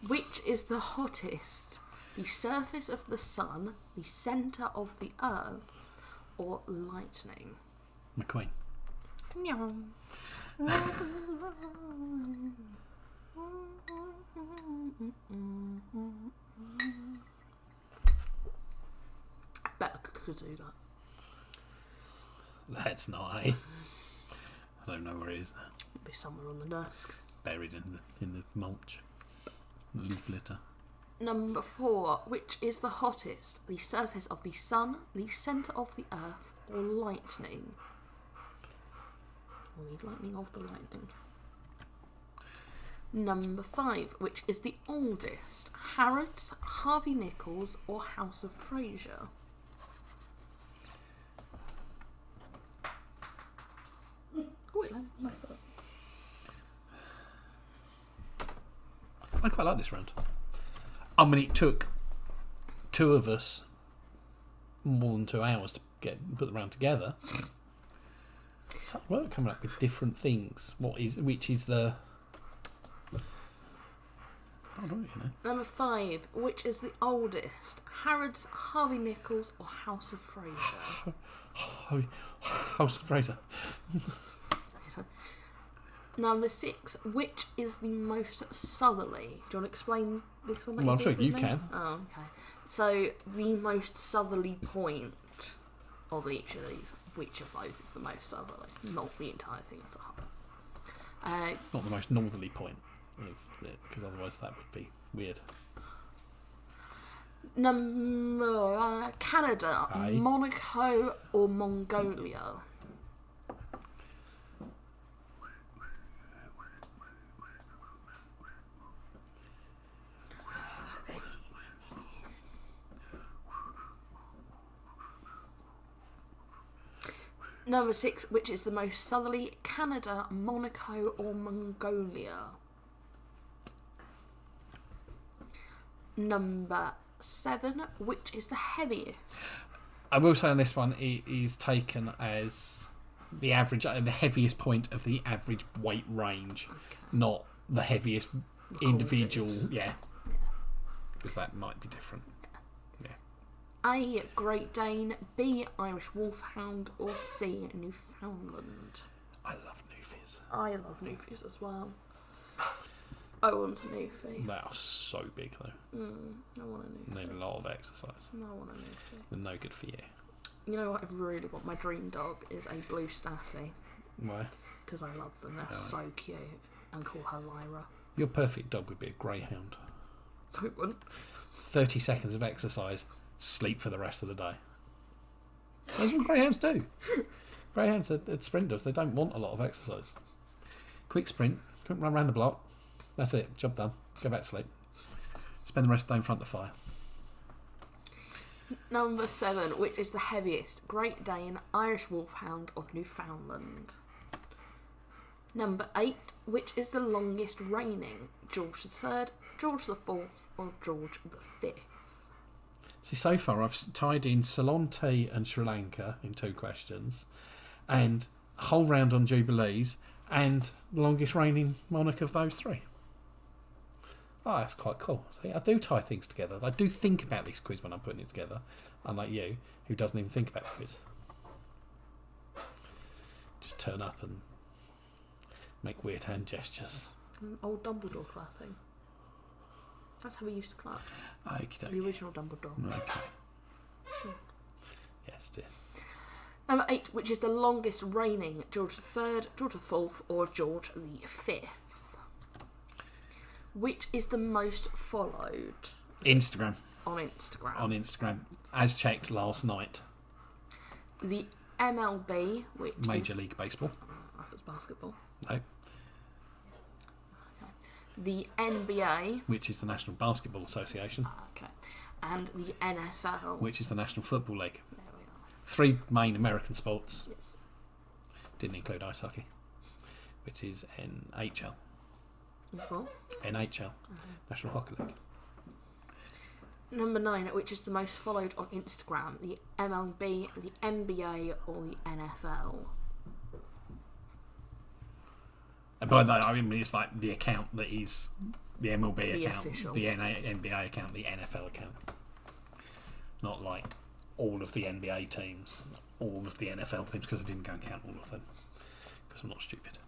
which is the hottest? The surface of the sun, the centre of the earth, or lightning? McQueen. No. Bet I could do that. That's not, eh? I don't know where it is now. It'll be somewhere on the desk. Buried in the mulch. Leaf litter. Number 4, which is the hottest? The surface of the sun, the centre of the earth, or lightning? Or the lightning of the lightning. Number 5, which is the oldest? Harrods, Harvey Nichols, or House of Fraser? I quite like this round. I mean, it took 2 of us more than 2 hours to put the round together. So we're coming up with different things. Which is the... I don't know. Number 5, which is the oldest? Harrods, Harvey Nichols, or House of Fraser? House of Fraser. Number 6, which is the most southerly? Do you want to explain this one? Well, I'm sure you can. Oh, okay. So, the most southerly point of each of these, which of those is the most southerly? Not the entire thing as a whole. Not the most northerly point, because otherwise that would be weird. Number Canada, Aye. Monaco, or Mongolia? Number 6, which is the most southerly? Canada, Monaco, or Mongolia? Number 7, which is the heaviest? I will say on this one, it is taken as the average, the heaviest point of the average weight range, not the heaviest individual. Yeah, because that might be different. Yeah. A. Great Dane, B. Irish Wolfhound, or C. Newfoundland? I love Newfies. I love Newfies as well. I want a Newfie. They are so big though. I want a Newfie. Need a lot of exercise. No, I want a Newfie. They're no good for you. You know what I really want? My dream dog is a blue Staffy. Why? Because I love them. They're so cute. And call her Lyra. Your perfect dog would be a greyhound. I wouldn't. 30 seconds of exercise, sleep for the rest of the day. That's what greyhounds do. Greyhounds are sprinters. They don't want a lot of exercise. Quick sprint, run around the block. That's it. Job done. Go back to sleep. Spend the rest of the day in front of the fire. Number 7. Which is the heaviest? Great Dane, Irish Wolfhound, or Newfoundland? Number 8. Which is the longest reigning? George III, George IV, or George V? See, so far I've tied in Ceylon tea and Sri Lanka in 2 questions, and a whole round on Jubilees, and the longest reigning monarch of those 3. Oh, that's quite cool. See, I do tie things together. I do think about this quiz when I'm putting it together, unlike you, who doesn't even think about the quiz. Just turn up and make weird hand gestures. Old Dumbledore clapping. That's how we used to clap. Okey-dokey. The original Dumbledore. Okay. Yes, dear. Number 8, which is the longest reigning? George III, George IV, or George V? Which is the most followed? Instagram. On Instagram. On Instagram. As checked last night. The MLB, which Major is... League Baseball. I thought it was basketball. No. The NBA, Which is the National Basketball Association. okay, and the NFL, Which is the National Football League. there we are. 3 main American sports. Yes. Didn't include ice hockey. Which is NHL. What? NHL. National Hockey League. Number 9, which is the most followed on Instagram? The MLB, the NBA, or the NFL? And by that, I mean it's like the account that is the MLB The account, official. the NBA account, the NFL account. Not like all of the NBA teams, all of the NFL teams, because I didn't go and count all of them. Because I'm not stupid.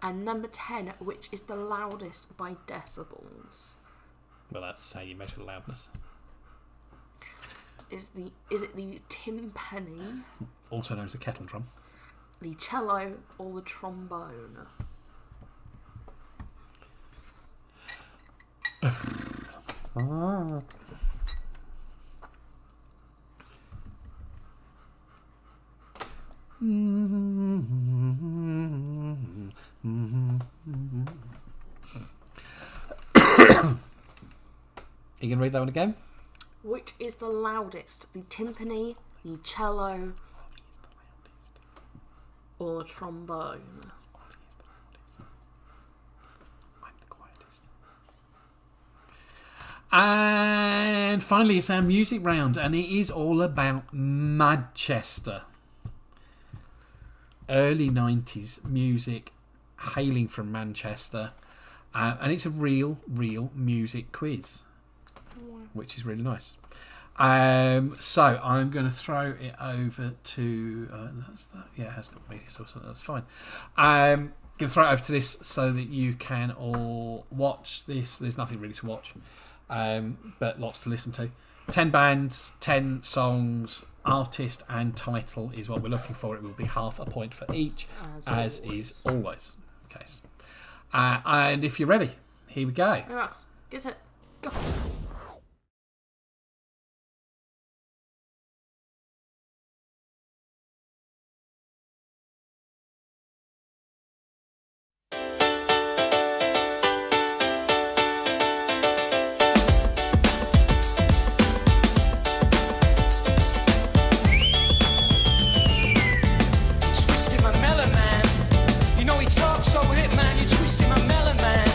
And number 10, which is the loudest by decibels? Well, that's how you measure loudness. Is it the timpani, Also known as the kettle drum. the cello, or the trombone? You can read that one again? Which is the loudest? The timpani, the cello, or the trombone? I'm the quietest. And finally, it's our music round, and it is all about Manchester. Early 90s music hailing from Manchester. And it's a real music quiz, which is really nice. So I'm going to throw it over to... that's that. Yeah, it has got media source, so that's fine. I'm going to throw it over to this so that you can all watch this. There's nothing really to watch, but lots to listen to. 10 bands, 10 songs, artist and title is what we're looking for. It will be half a point for each, as is always the case. And if you're ready, here we go. Alright, get it. Go. Twisting my melon, man. You know he talks over it, man. You're twisting my melon, man.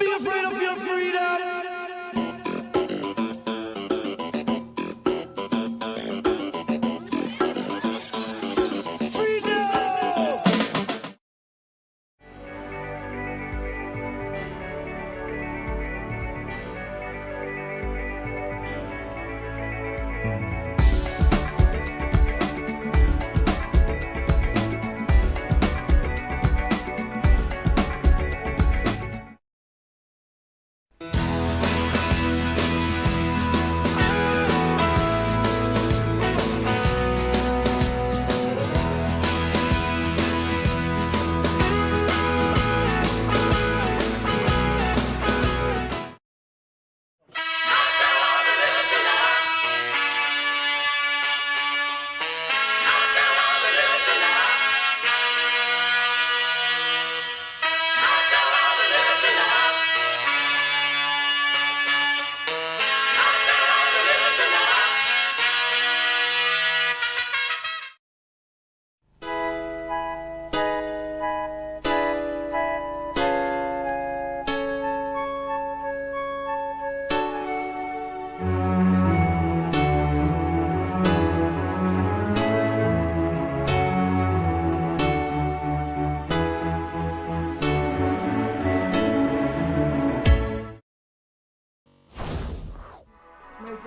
be afraid of your freedom.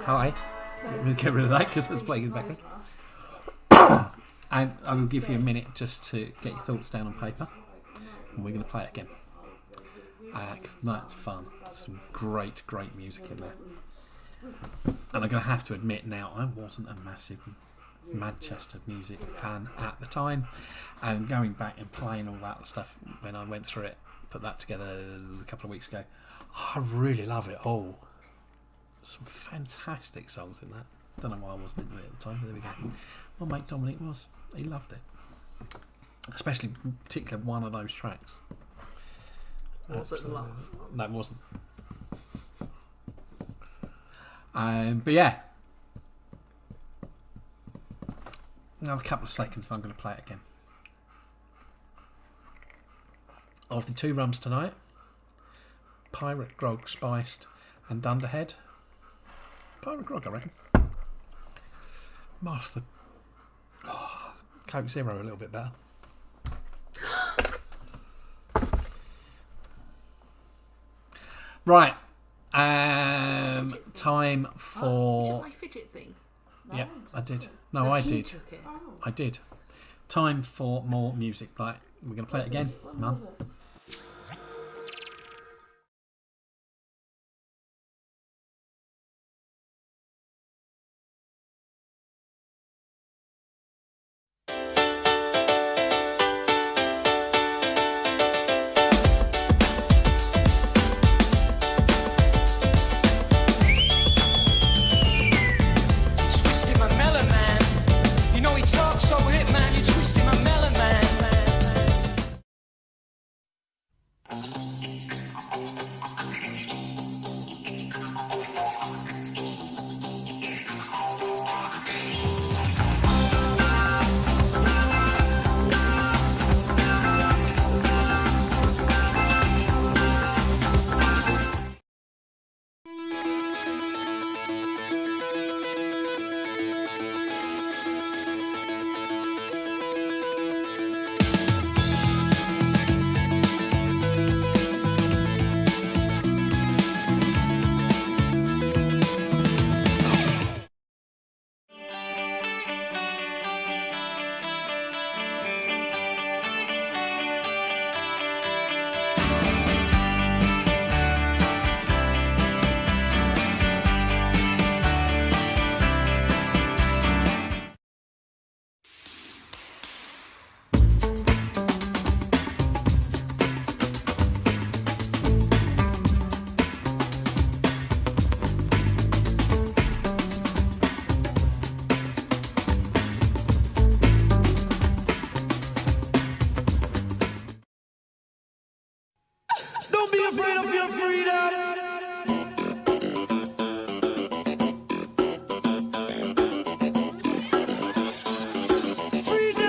Hi. We'll get rid of that because that's playing in the background. And I will give you a minute just to get your thoughts down on paper. And we're going to play it again. Because that's fun. Some great music in there. And I'm going to have to admit now, I wasn't a massive Manchester music fan at the time. And going back and playing all that stuff when I went through it, put that together a couple of weeks ago, I really love it all. Some fantastic songs in that. Don't know why I wasn't into it at the time, but there we go. My mate Dominic was. He loved it. Especially, particularly one of those tracks. Or was it the last one? No, it wasn't. But yeah. Another couple of seconds and I'm going to play it again. Of the 2 rums tonight, Pirate Grog Spiced and Dunderhead. Pirate Grog, I reckon. Master. Coke Zero a little bit better. Right. Time for. Is it my fidget thing? Yeah, I did. No, I he did. Took it. I did. Time for more music. Like, we're going to play it again, Mum. Twisting my melon, man. You know he talks so hip, man. You twisting my melon, man. Don't be afraid of your freedom. Freedom.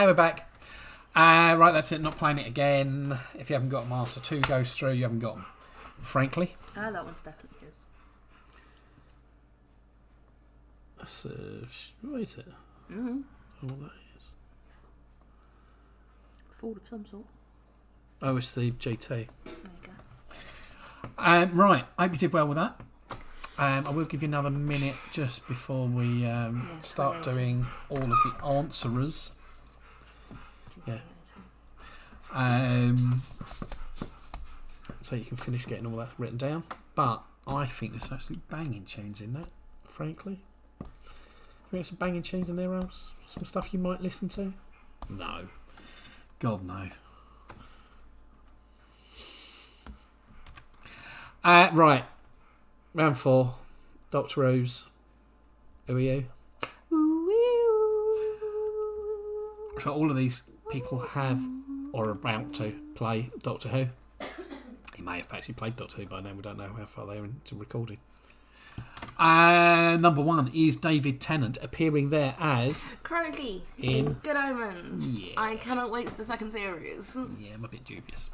And we're back. Right, that's it. Not playing it again. If you haven't got them after 2 goes through, you haven't got them. Frankly. That one's definitely his. That's, what is it? Mm-hmm. What that is? Ford of some sort. Oh, it's the GT. There you go. Right, I hope you did well with that. I will give you another minute just before we start doing all of the answerers. Yeah. So you can finish getting all that written down. But I think there's absolute banging tunes in that, frankly. You got some banging tunes in there, else? Some stuff you might listen to? No. God, no. Right. Round 4. Doctor Who's. Who are you? So all of these people have or are about to play Doctor Who. He may have actually played Doctor Who by now. We don't know how far they're into recording. Number 1 is David Tennant, appearing there as Crowley in Good Omens. Yeah. I cannot wait for the second series. Yeah, I'm a bit dubious.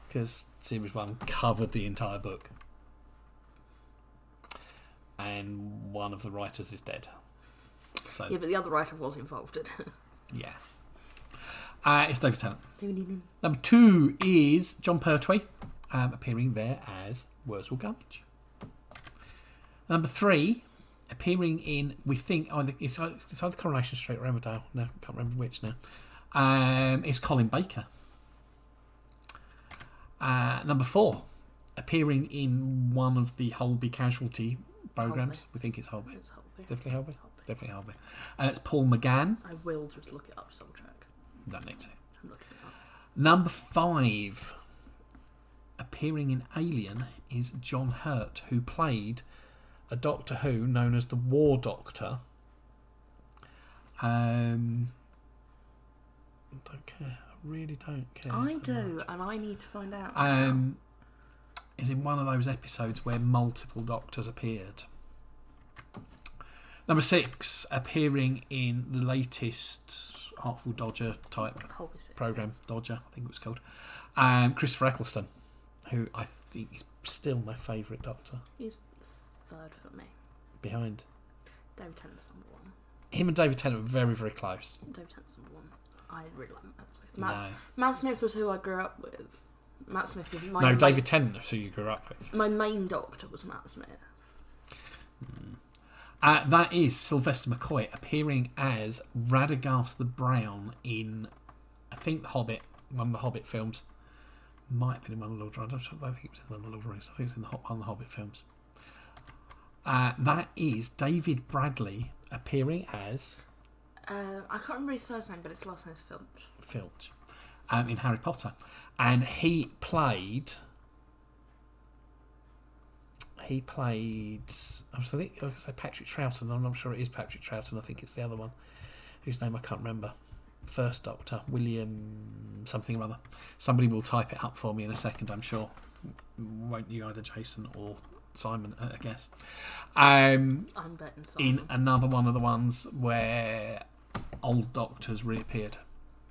Because Series 1 covered the entire book. And one of the writers is dead. So Yeah, but the other writer was involved in it. yeah. It's David Tennant. David Number 2 is John Pertwee, appearing there as Wurzell Gummidge. Number 3, appearing in, we think, it's either Coronation Street or Emmerdale. No, I can't remember which now. It's Colin Baker. Number 4, appearing in one of the Holby Casualty programmes. We think it's Holby. It's Holby. Definitely Holby. Definitely Holby. It's Paul McGann. I will just look it up, Soul Track. Don't need to. I'm looking it up. Number 5, appearing in Alien, is John Hurt, who played a Doctor Who known as the War Doctor. Don't care. I really don't care. I do, and I need to find out. Is in one of those episodes where multiple Doctors appeared. Number 6, appearing in the latest Artful Dodger type program, Dodger, I think it was called. Christopher Eccleston, who I think is still my favourite Doctor. He's third for me. Behind David Tennant's number 1. him and David Tennant were very, very close. David Tennant's number 1. I really like Matt Smith. Matt Smith was who I grew up with. Matt Smith was my David Tennant is who you grew up with. My main Doctor was Matt Smith. That is Sylvester McCoy appearing as Radagast the Brown in, I think, The Hobbit, one of the Hobbit films. Might have been in one of the Lord of the Rings. I don't think it was in one of the Lord of the Rings. I think it was in one of the Hobbit films. That is David Bradley appearing as... I can't remember his first name, but his last name is Filch. In Harry Potter. And he played... I was going to say Patrick Troughton. I'm not sure it is Patrick Troughton. I think it's the other one, whose name I can't remember. First Doctor, William something or other. Somebody will type it up for me in a second, I'm sure. Won't you, either Jason or Simon, I guess. I'm betting Simon. In another one of the ones where old Doctors reappeared.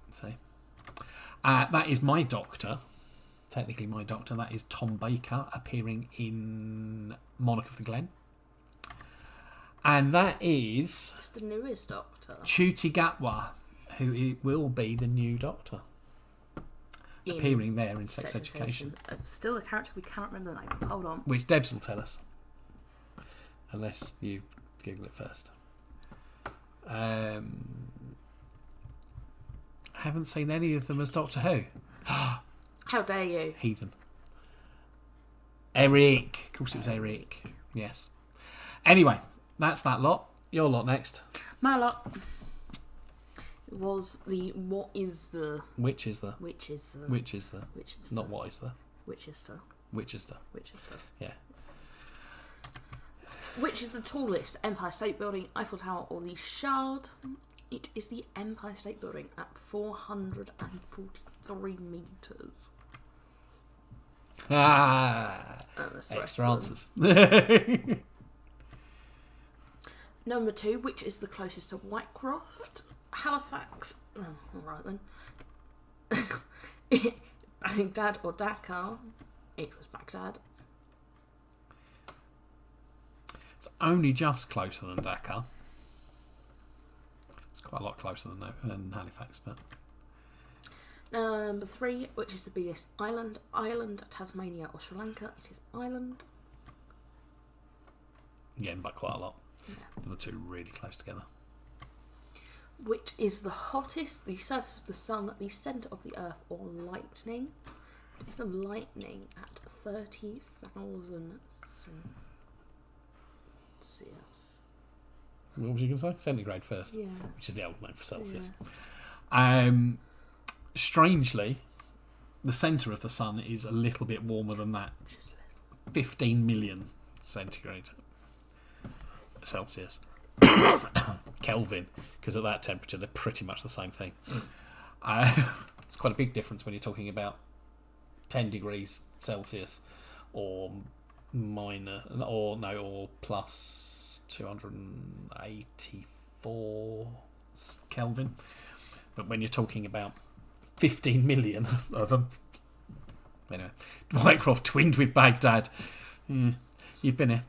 See, that is my Doctor. Technically my Doctor. That is Tom Baker appearing in Monarch of the Glen. And that is... It's the newest Doctor. Ncuti Gatwa, who will be the new Doctor. Appearing there in Sex Education. Still a character we cannot remember the name of. Hold on. Which Debs will tell us. Unless you Google it first. Haven't seen any of them as Doctor Who. How dare you? Heathen. Eric. Of course it was Eric. Yes. Anyway, that's that lot. Your lot next. My lot. It was the what is the... Which is the... Which is the... Which is the... Which is Not the... what is the... Which is the... Which is the... Which is the... Yeah. Which is the tallest Empire State Building, Eiffel Tower or the Shard? It is the Empire State Building at 443 metres. Extra answers. Number 2, which is the closest to Whitecroft? Halifax. Oh, all right then. Baghdad or Dakar? It was Baghdad. It's only just closer than Dakar. It's quite a lot closer than Halifax, but... Number 3, which is the biggest island? Ireland, Tasmania or Sri Lanka? It is Ireland. Again, by quite a lot. Yeah. The two really close together. Which is the hottest? The surface of the sun, the centre of the earth, or lightning? It's a lightning at 30,000 Celsius. What was you going to say? Centigrade first. Yeah. Which is the old name for Celsius. Yeah. Strangely, the centre of the sun is a little bit warmer than that. Just 15 million centigrade Celsius. Kelvin, because at that temperature they're pretty much the same thing. It's quite a big difference when you're talking about 10 degrees Celsius or plus 284 Kelvin. But when you're talking about 15 million of them, anyway, Mycroft twinned with Baghdad. You've been here.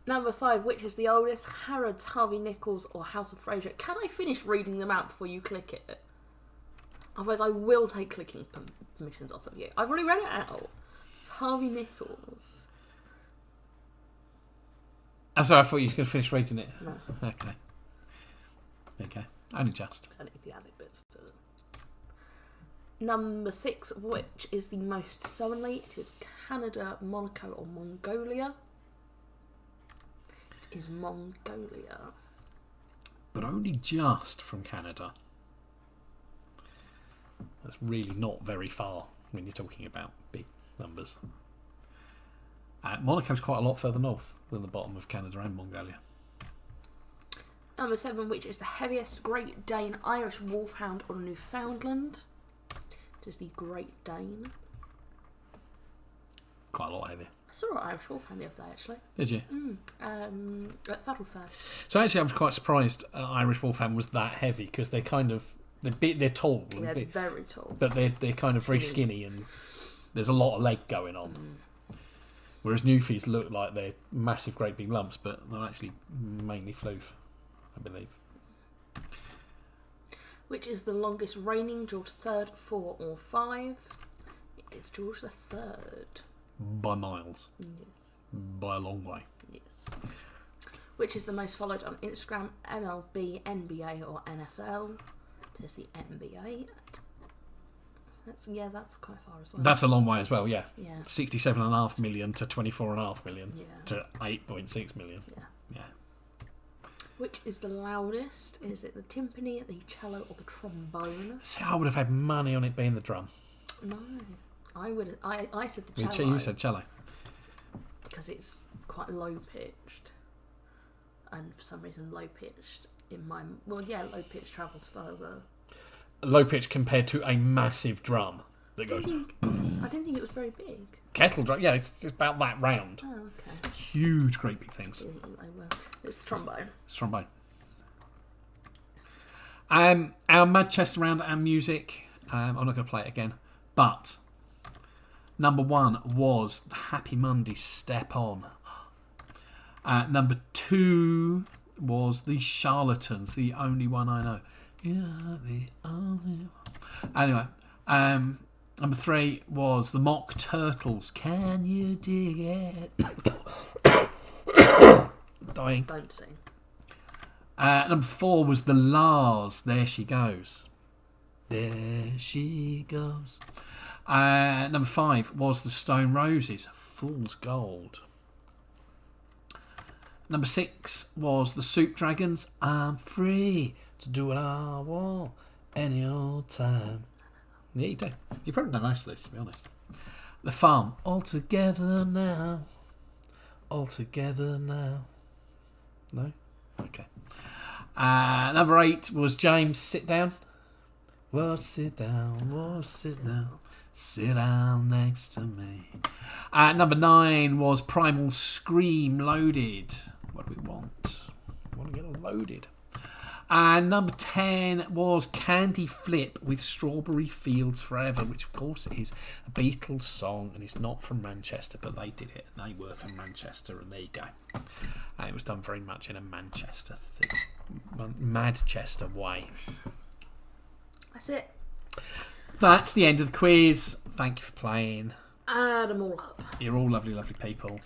Number 5, which is the oldest? Harrods, Harvey Nichols, or House of Fraser? Can I finish reading them out before you click it? Otherwise, I will take clicking permissions off of you. I've already read it out. It's Harvey Nichols. I'm sorry, I thought you were going to finish reading it. No. Okay. Only just. I need the added bits to it. Number 6, which is the most southerly? It is Canada, Monaco, or Mongolia. It is Mongolia. But only just from Canada. That's really not very far when you're talking about big numbers. Monaco's quite a lot further north than the bottom of Canada and Mongolia. Number 7, which is the heaviest? Great Dane, Irish Wolfhound, or Newfoundland? It is the Great Dane. Quite a lot heavier. I saw an Irish Wolfhound the other day, actually. Did you? At Faddle Fair. So actually I was quite surprised Irish Wolfhound was that heavy, because they're kind of... They're tall. Yeah, they're very tall. But they're kind of very skinny, and there's a lot of leg going on. Whereas Newfies look like they're massive, great big lumps, but they're actually mainly floof, I believe. Which is the longest reigning? George III, 4 or 5? It is George III. By miles. Yes. By a long way. Yes. Which is the most followed on Instagram? MLB, NBA, or NFL? It is the NBA. That's quite far as well. That's a long way as well, yeah. 67.5 million to 24.5 million to 8.6 million. Yeah. Which is the loudest? Is it the timpani, the cello, or the trombone? See, I would have had money on it being the drum. No. I would. I said the cello. You said cello. Because it's quite low pitched. And for some reason low pitched in my... Well, yeah, low pitch travels further. Low pitch compared to a massive drum that goes... I didn't think it was very big. Kettle drum, yeah, it's about that round. Oh, okay. Huge, great big things. It's the trombone. It's trombone. Our Mad Chest round and music. I'm not going to play it again. But number 1 was the Happy Monday Step On. Number 2 was the Charlatans, the only one I know. Yeah, the only one. Anyway, number 3 was the Mock Turtles. Can you dig it? Dying. Don't sing. Number 4 was the Lars. There she goes. There she goes. Number 5 was the Stone Roses. Fool's Gold. Number 6 was the Soup Dragons. I'm free to do what I want any old time. Yeah, you do. You probably know most of these, to be honest. The Farm. All together now. All together now. No? Okay. Number 8 was James. Sit Down. Well, sit down. Well, sit down. Sit down next to me. Number 9 was Primal Scream. Loaded. What do we want? We want to get loaded. And number 10 was Candy Flip with Strawberry Fields Forever, which of course is a Beatles song, and it's not from Manchester, but they did it. They were from Manchester, and there you go. And it was done very much in a Manchester thing, Manchester way. That's it. That's the end of the quiz. Thank you for playing. Add them all up. You're all lovely, lovely people.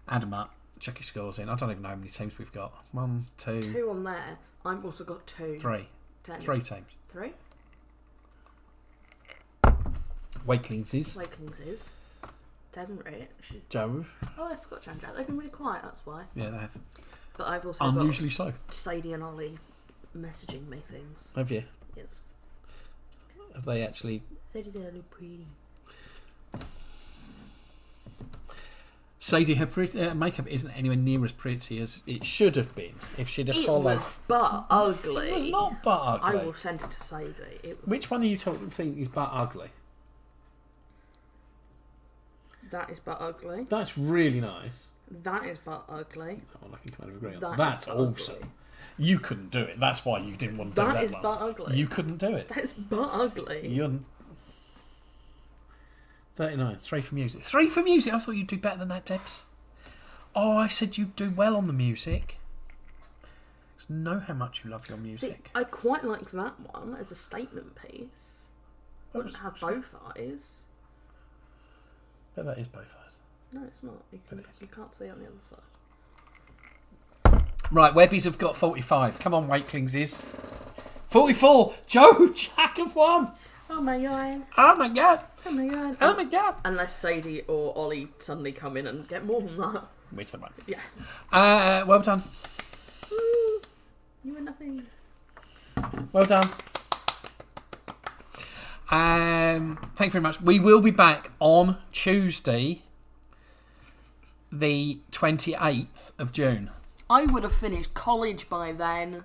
Add them up. Check your scores in. I don't even know how many teams we've got. 1, 2... 2 on there. I've also got 2. 3. 10. 3 teams. 3? Wakelings is. Devon Rich. Joe. Oh, I forgot Jan Jack. They've been really quiet, that's why. Yeah, they have. But I've also Unusually so. got Sadie and Ollie messaging me things. Have you? Yes. Have they actually... Sadie, they look pretty. Sadie, her makeup isn't anywhere near as pretty as it should have been if she'd have followed. It was butt ugly. It was not butt ugly. I will send it to Sadie. Which one are you think is butt ugly? That is butt ugly. That's really nice. That is butt ugly. That one I can kind of agree on. That That's is butt awesome. ugly. You couldn't do it. That's why you didn't want to do that That is one. butt ugly. You couldn't do it. That is butt ugly. You're 39. 3 for music. 3 for music. I thought you'd do better than that, Debs. Oh, I said you'd do well on the music. Just know how much you love your music. See, I quite like that one as a statement piece. Wouldn't have both eyes. But that is both eyes. No, it's not. You can't see on the other side. Right, Webbies have got 45. Come on, Wakelings is. 44. Joe, Jack have won. Oh my god. Oh my god. Oh my god. Oh my god. Unless Sadie or Ollie suddenly come in and get more than that. Which they won't. Yeah. Well done. Woo. You were nothing. Well done. Thank you very much. We will be back on Tuesday, the 28th of June. I would have finished college by then.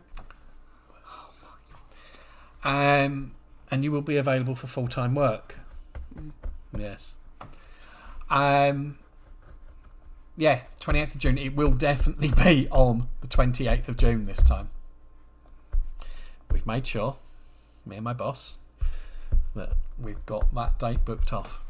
And you will be available for full-time work. Yes. Yeah, 28th of June. It will definitely be on the 28th of June this time. We've made sure, me and my boss, that we've got that date booked off.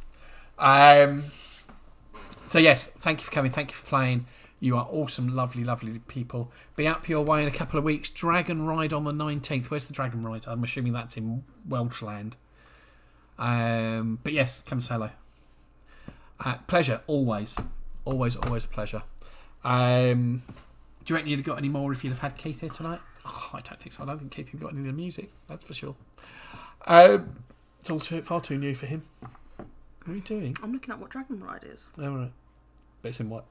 So yes, thank you for coming. Thank you for playing. You are awesome, lovely, lovely people. Be up your way in a couple of weeks. Dragon Ride on the 19th. Where's the Dragon Ride? I'm assuming that's in Welshland. But yes, come say hello. Pleasure, always. Always, always a pleasure. Do you reckon you'd have got any more if you'd have had Keith here tonight? Oh, I don't think so. I don't think Keith had got any of the music. That's for sure. It's all far too new for him. What are you doing? I'm looking at what Dragon Ride is. Oh, right. But it's in what?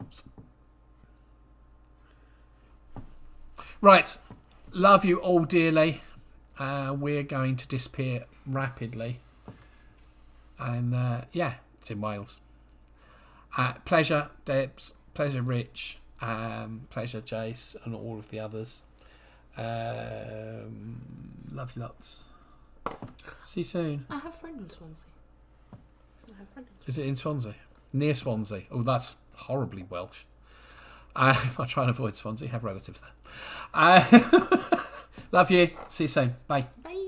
Right. Love you all dearly. We're going to disappear rapidly. And yeah, it's in Wales. Pleasure, Debs. Pleasure, Rich. Pleasure, Jace, and all of the others. Love you lots. See you soon. I have a friend in Swansea. Is it in Swansea? Near Swansea. Oh, that's horribly Welsh. I try and avoid Swansea. Have relatives there. Love you. See you soon. Bye. Bye.